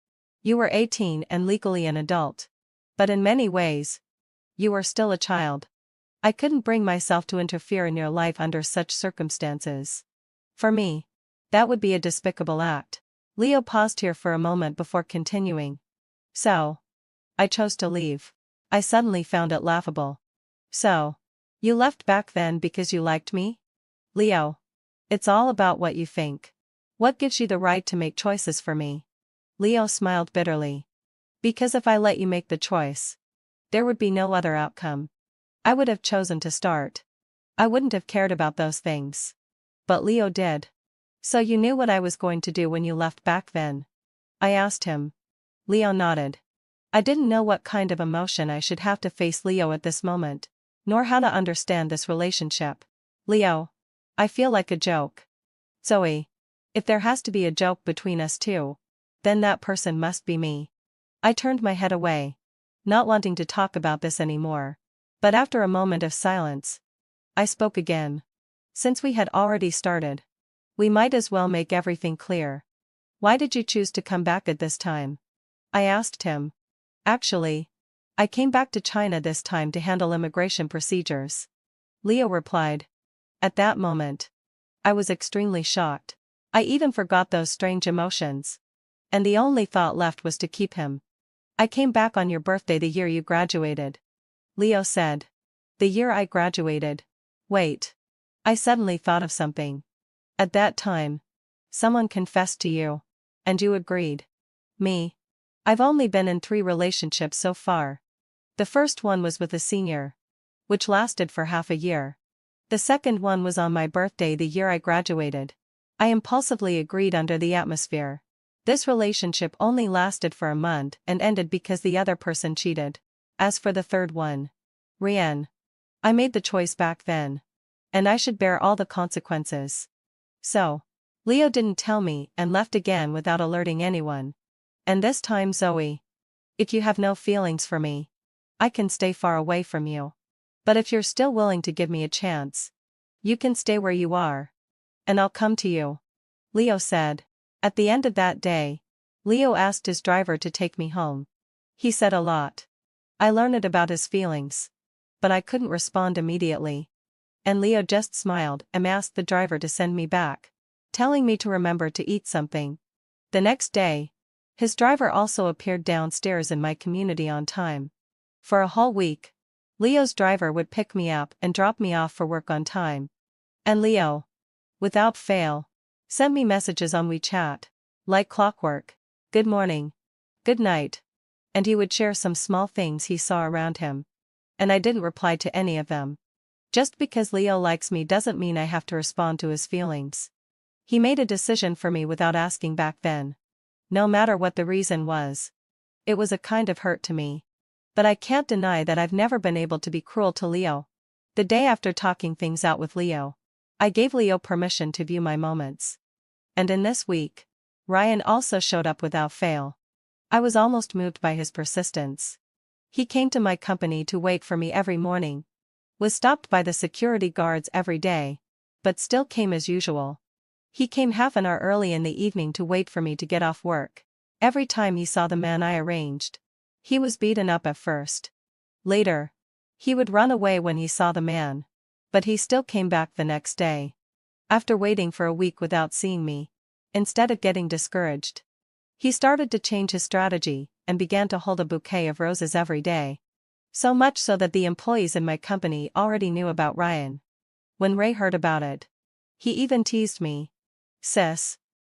You were 18 and legally an adult. But in many ways, you are still a child. I couldn't bring myself to interfere in your life under such circumstances. For me, that would be a despicable act. Leo paused here for a moment before continuing. So, I chose to leave. I suddenly found it laughable. So, you left back then because you liked me? Leo, it's all about what you think. What gives you the right to make choices for me? Leo smiled bitterly. Because if I let you make the choice, there would be no other outcome. I would have chosen to start. I wouldn't have cared about those things. But Leo did. So you knew what I was going to do when you left back then? I asked him. Leo nodded. I didn't know what kind of emotion I should have to face Leo at this moment, nor how to understand this relationship. Leo, I feel like a joke. Zoe, if there has to be a joke between us two, then that person must be me. I turned my head away, not wanting to talk about this anymore. But after a moment of silence, I spoke again. Since we had already started, we might as well make everything clear. Why did you choose to come back at this time? I asked him. Actually, I came back to China this time to handle immigration procedures. Leo replied. At that moment, I was extremely shocked. I even forgot those strange emotions. And the only thought left was to keep him. I came back on your birthday the year you graduated. Leo said. The year I graduated. Wait. I suddenly thought of something. At that time, someone confessed to you. And you agreed. Me. I've only been in 3 relationships so far. The first one was with a senior, which lasted for half a year. The second one was on my birthday the year I graduated. I impulsively agreed under the atmosphere. This relationship only lasted for a month and ended because the other person cheated. As for the third one, Rian, I made the choice back then. And I should bear all the consequences. So, Leo didn't tell me and left again without alerting anyone. And this time, Zoe, if you have no feelings for me, I can stay far away from you. But if you're still willing to give me a chance, you can stay where you are. And I'll come to you. Leo said. At the end of that day, Leo asked his driver to take me home. He said a lot. I learned about his feelings. But I couldn't respond immediately. And Leo just smiled and asked the driver to send me back, telling me to remember to eat something. The next day, his driver also appeared downstairs in my community on time. For a whole week, Leo's driver would pick me up and drop me off for work on time. And Leo, without fail, sent me messages on WeChat, like clockwork. Good morning. Good night. and he would share some small things he saw around him. And I didn't reply to any of them. Just because Leo likes me doesn't mean I have to respond to his feelings. He made a decision for me without asking back then. No matter what the reason was. It was a kind of hurt to me. But I can't deny that I've never been able to be cruel to Leo. The day after talking things out with Leo, I gave Leo permission to view my moments. And in this week, Ryan also showed up without fail. I was almost moved by his persistence. He came to my company to wait for me every morning, was stopped by the security guards every day, but still came as usual. He came half an hour early in the evening to wait for me to get off work. Every time he saw the man I arranged, he was beaten up at first. Later, he would run away when he saw the man. But he still came back the next day. After waiting for a week without seeing me, instead of getting discouraged, he started to change his strategy and began to hold a bouquet of roses every day. So much so that the employees in my company already knew about Ryan. When Ray heard about it, he even teased me. "Sis,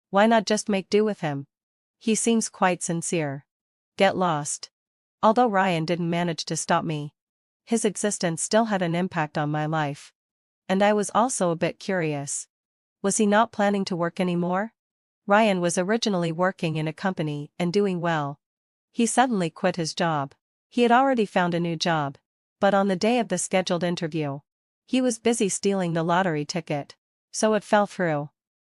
why not just make do with him? He seems quite sincere. Get lost." Although Ryan didn't manage to stop me, his existence still had an impact on my life. And I was also a bit curious. Was he not planning to work anymore? Ryan was originally working in a company and doing well. He suddenly quit his job. He had already found a new job, but on the day of the scheduled interview, he was busy stealing the lottery ticket, so it fell through.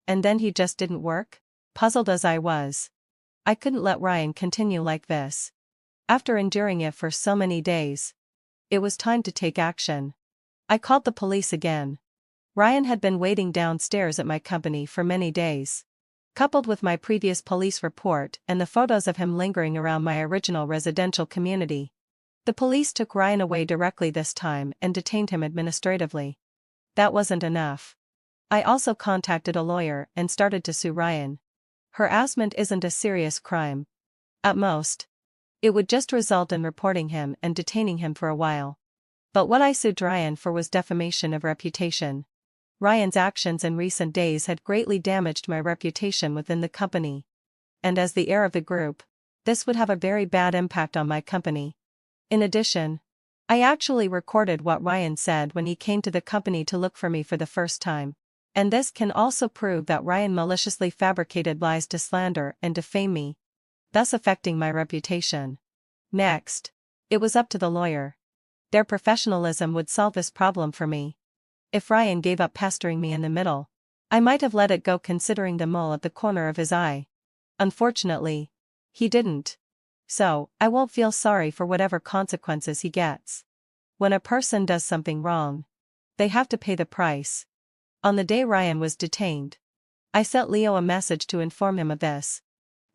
And then he just didn't work? Puzzled as I was, I couldn't let Ryan continue like this. After enduring it for so many days, it was time to take action. I called the police again. Ryan had been waiting downstairs at my company for many days. Coupled with my previous police report and the photos of him lingering around my original residential community, the police took Ryan away directly this time and detained him administratively. That wasn't enough. I also contacted a lawyer and started to sue Ryan. Harassment isn't a serious crime. At most, it would just result in reporting him and detaining him for a while. But what I sued Ryan for was defamation of reputation. Ryan's actions in recent days had greatly damaged my reputation within the company. And as the heir of the group, this would have a very bad impact on my company. In addition, I actually recorded what Ryan said when he came to the company to look for me for the first time. And this can also prove that Ryan maliciously fabricated lies to slander and defame me, thus affecting my reputation. Next, it was up to the lawyer. Their professionalism would solve this problem for me. If Ryan gave up pestering me in the middle, I might have let it go considering the mole at the corner of his eye. Unfortunately, he didn't. So, I won't feel sorry for whatever consequences he gets. When a person does something wrong, they have to pay the price. On the day Ryan was detained, I sent Leo a message to inform him of this.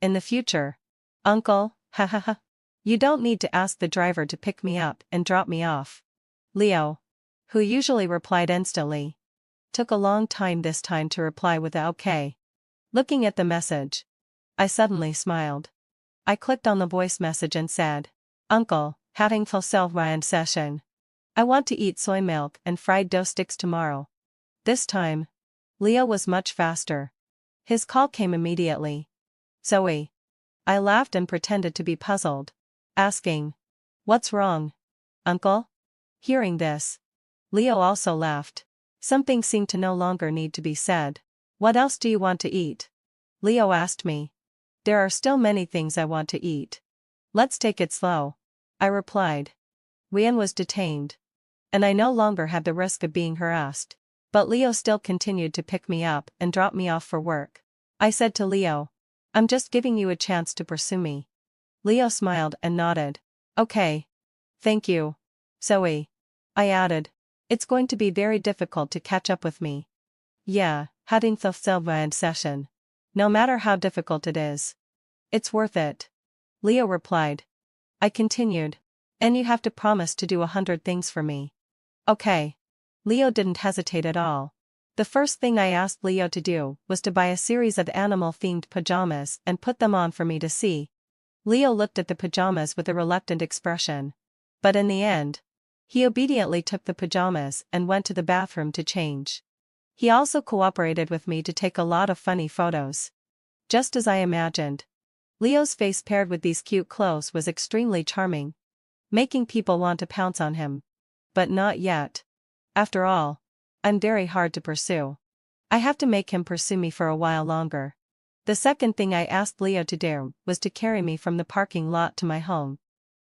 In the future, Uncle, hahaha, you don't need to ask the driver to pick me up and drop me off. Leo, who usually replied instantly, took a long time this time to reply with a okay. Looking at the message, I suddenly smiled. I clicked on the voice message and said, "Uncle, having full Ryan session. I want to eat soy milk and fried dough sticks tomorrow." This time, Leo was much faster. His call came immediately. "Zoe." I laughed and pretended to be puzzled, asking, "What's wrong, Uncle?" Hearing this, Leo also laughed. Something seemed to no longer need to be said. "What else do you want to eat?" Leo asked me. "There are still many things I want to eat. Let's take it slow," I replied. Ryan was detained, and I no longer had the risk of being harassed. But Leo still continued to pick me up and drop me off for work. I said to Leo, "I'm just giving you a chance to pursue me." Leo smiled and nodded. "Okay. Thank you, Zoe." I added, "It's going to be very difficult to catch up with me." "Yeah, having the Sylvan session. No matter how difficult it is, it's worth it," Leo replied. I continued, "And you have to promise to do 100 things for me." "Okay." Leo didn't hesitate at all. The first thing I asked Leo to do was to buy a series of animal-themed pajamas and put them on for me to see. Leo looked at the pajamas with a reluctant expression. But in the end, he obediently took the pajamas and went to the bathroom to change. He also cooperated with me to take a lot of funny photos. Just as I imagined, Leo's face paired with these cute clothes was extremely charming, making people want to pounce on him. But not yet. After all, I'm very hard to pursue. I have to make him pursue me for a while longer. The second thing I asked Leo to do was to carry me from the parking lot to my home.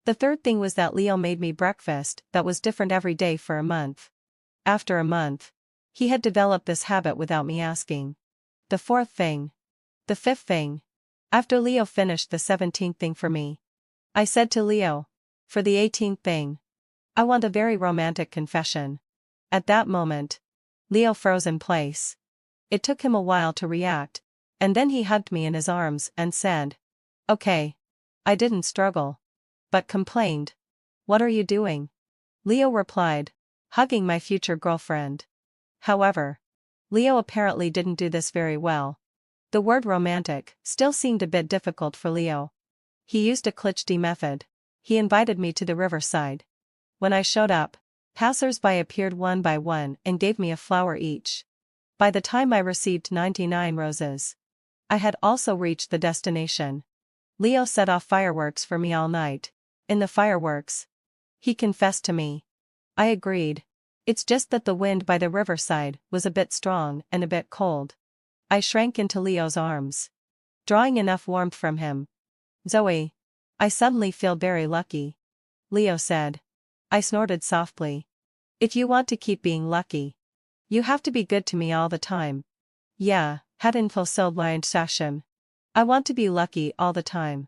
The third thing was that Leo made me breakfast that was different every day for a month. After a month, he had developed this habit without me asking. The fourth thing. The fifth thing. After Leo finished the 17th thing for me, I said to Leo, for the 18th thing, I want a very romantic confession. At that moment, Leo froze in place. It took him a while to react, and then he hugged me in his arms and said, "Okay." I didn't struggle, but complained. "What are you doing?" Leo replied, "Hugging my future girlfriend." However, Leo apparently didn't do this very well. The word romantic still seemed a bit difficult for Leo. He used a cliché method. He invited me to the riverside. When I showed up, passers-by appeared one by one and gave me a flower each. By the time I received 99 roses, I had also reached the destination. Leo set off fireworks for me all night. In the fireworks, he confessed to me. I agreed. It's just that the wind by the riverside was a bit strong and a bit cold. I shrank into Leo's arms, drawing enough warmth from him. "Zoe, I suddenly feel very lucky," Leo said. I snorted softly. "If you want to keep being lucky, you have to be good to me all the time." "Yeah, hadn't so blind session. I want to be lucky all the time."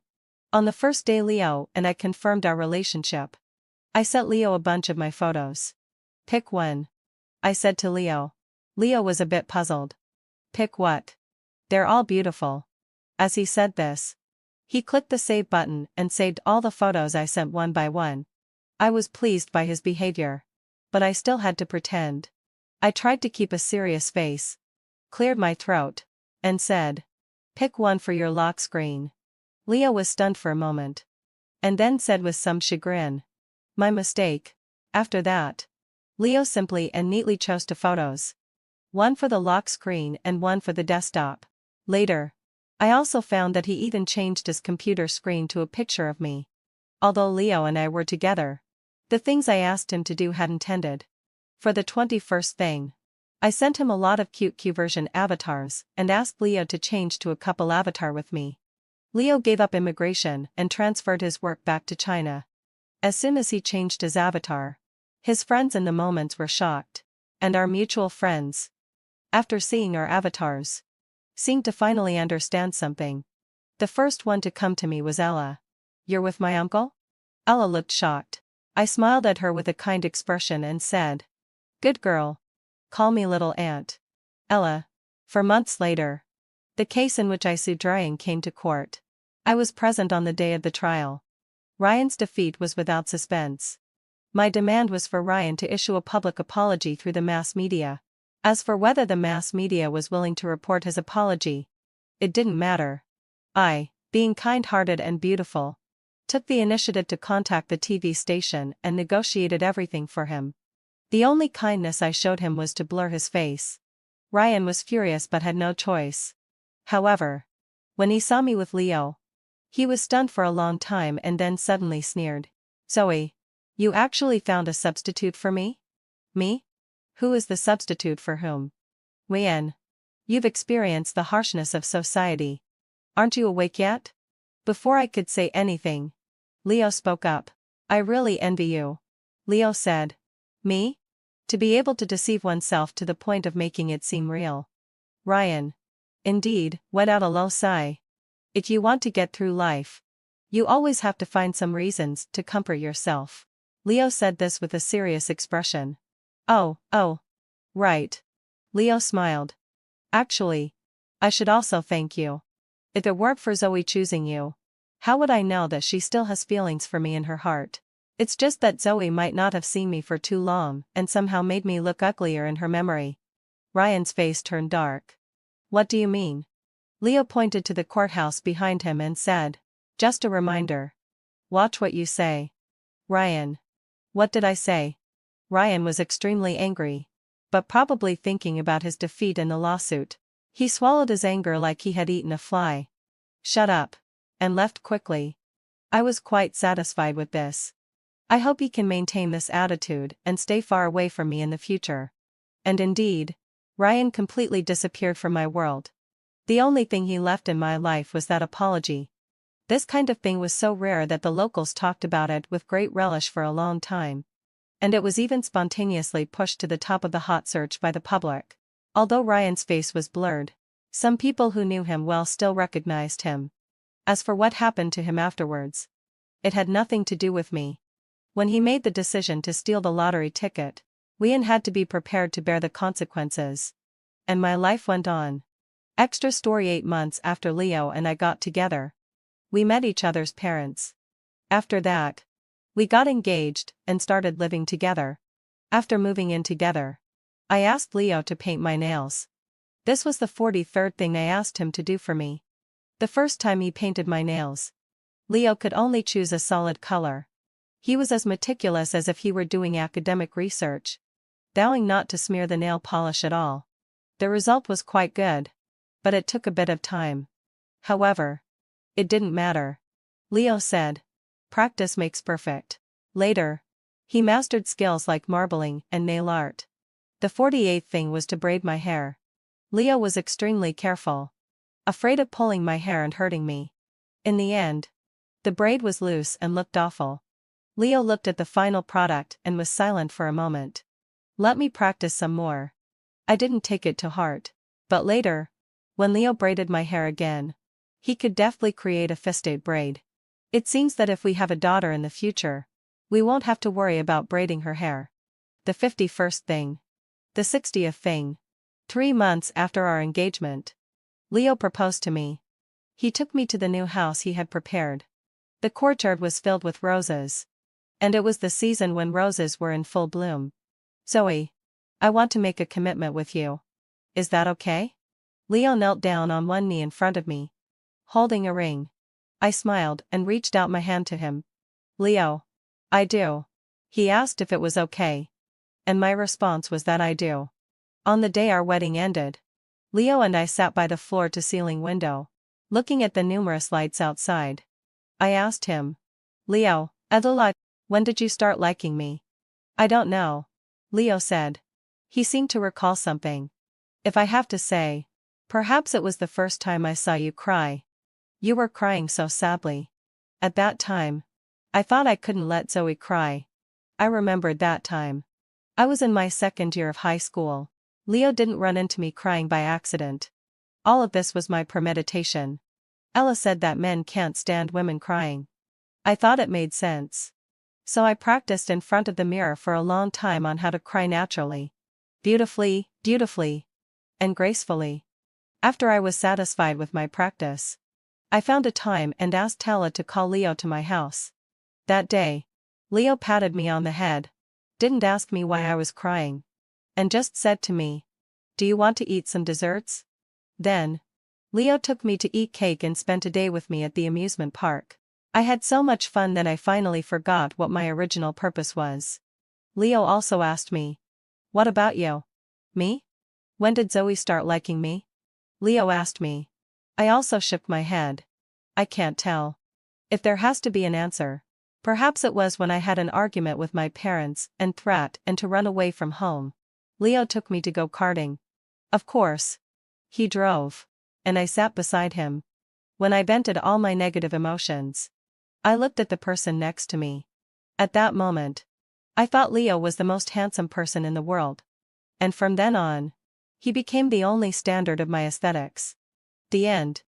On the first day Leo and I confirmed our relationship. I sent Leo a bunch of my photos. "Pick one," I said to Leo. Leo was a bit puzzled. "Pick what?" "They're all beautiful." As he said this, he clicked the save button and saved all the photos I sent one by one. I was pleased by his behavior, but I still had to pretend. I tried to keep a serious face, cleared my throat, and said, "Pick one for your lock screen." Leo was stunned for a moment, and then said with some chagrin, "My mistake." After that, Leo simply and neatly chose two photos. One for the lock screen and one for the desktop. Later, I also found that he even changed his computer screen to a picture of me. Although Leo and I were together, the things I asked him to do hadn't ended. For the 21st thing, I sent him a lot of cute Q-version avatars and asked Leo to change to a couple avatar with me. Leo gave up immigration and transferred his work back to China. As soon as he changed his avatar, his friends in the moments were shocked, and our mutual friends, after seeing our avatars, seemed to finally understand something. The first one to come to me was Ella. "You're with my uncle?" Ella looked shocked. I smiled at her with a kind expression and said, "Good girl. Call me little aunt." Ella. For months later, the case in which I sued Ryan came to court. I was present on the day of the trial. Ryan's defeat was without suspense. My demand was for Ryan to issue a public apology through the mass media. As for whether the mass media was willing to report his apology, it didn't matter. I, being kind-hearted and beautiful, took the initiative to contact the TV station and negotiated everything for him. The only kindness I showed him was to blur his face. Ryan was furious but had no choice. However, when he saw me with Leo, he was stunned for a long time and then suddenly sneered. "Zoe, you actually found a substitute for me?" "Me? Who is the substitute for whom?" "Ryan. You've experienced the harshness of society. Aren't you awake yet?" Before I could say anything, Leo spoke up. "I really envy you," Leo said. "Me? To be able to deceive oneself to the point of making it seem real." Ryan, indeed, let out a low sigh. "If you want to get through life, you always have to find some reasons to comfort yourself." Leo said this with a serious expression. Oh, right." Leo smiled. "Actually, I should also thank you. If it weren't for Zoe choosing you, how would I know that she still has feelings for me in her heart? It's just that Zoe might not have seen me for too long and somehow made me look uglier in her memory." Ryan's face turned dark. "What do you mean?" Leo pointed to the courthouse behind him and said, "Just a reminder. Watch what you say." Ryan. What did I say? Ryan was extremely angry, but probably thinking about his defeat in the lawsuit. He swallowed his anger like he had eaten a fly. "Shut up. and left quickly. I was quite satisfied with this. I hope he can maintain this attitude and stay far away from me in the future. And indeed, Ryan completely disappeared from my world. The only thing he left in my life was that apology. This kind of thing was so rare that the locals talked about it with great relish for a long time. And it was even spontaneously pushed to the top of the hot search by the public. Although Ryan's face was blurred, some people who knew him well still recognized him. As for what happened to him afterwards, it had nothing to do with me. When he made the decision to steal the lottery ticket, we had to be prepared to bear the consequences. And my life went on. Extra story: 8 months after Leo and I got together, we met each other's parents. After that, we got engaged and started living together. After moving in together, I asked Leo to paint my nails. This was the 43rd thing I asked him to do for me. The first time he painted my nails, Leo could only choose a solid color. He was as meticulous as if he were doing academic research, vowing not to smear the nail polish at all. The result was quite good, but it took a bit of time. However, it didn't matter. Leo said, "Practice makes perfect." Later, he mastered skills like marbling and nail art. The 48th thing was to braid my hair. Leo was extremely careful, afraid of pulling my hair and hurting me. In the end, the braid was loose and looked awful. Leo looked at the final product and was silent for a moment. Let me practice some more. I didn't take it to heart, but later, when Leo braided my hair again, he could deftly create a fisted braid. It seems that if we have a daughter in the future, we won't have to worry about braiding her hair. The 51st thing. The 60th thing. 3 months after our engagement, Leo proposed to me. He took me to the new house he had prepared. The courtyard was filled with roses. And it was the season when roses were in full bloom. "Zoe, I want to make a commitment with you. Is that okay?" Leo knelt down on one knee in front of me, holding a ring. I smiled and reached out my hand to him. "Leo, I do." He asked if it was okay. And my response was that I do. On the day our wedding ended, Leo and I sat by the floor-to-ceiling window, looking at the numerous lights outside. I asked him, "Leo, Adela, when did you start liking me?" "I don't know," Leo said. He seemed to recall something. "If I have to say, perhaps it was the first time I saw you cry. You were crying so sadly. At that time, I thought I couldn't let Zoe cry." I remembered that time. I was in my 2nd year of high school. Leo didn't run into me crying by accident. All of this was my premeditation. Ella said that men can't stand women crying. I thought it made sense. So I practiced in front of the mirror for a long time on how to cry naturally, beautifully, and gracefully. After I was satisfied with my practice, I found a time and asked Tella to call Leo to my house. That day, Leo patted me on the head, didn't ask me why I was crying, and just said to me, "Do you want to eat some desserts?" Then, Leo took me to eat cake and spent a day with me at the amusement park. I had so much fun that I finally forgot what my original purpose was. Leo also asked me, "What about you?" "Me? When did Zoe start liking me?" Leo asked me. I also shook my head. I can't tell. If there has to be an answer, perhaps it was when I had an argument with my parents and threatened to run away from home. Leo took me to go karting. Of course. He drove, and I sat beside him. When I vented all my negative emotions, I looked at the person next to me. At that moment, I thought Leo was the most handsome person in the world. And from then on, he became the only standard of my aesthetics. The end.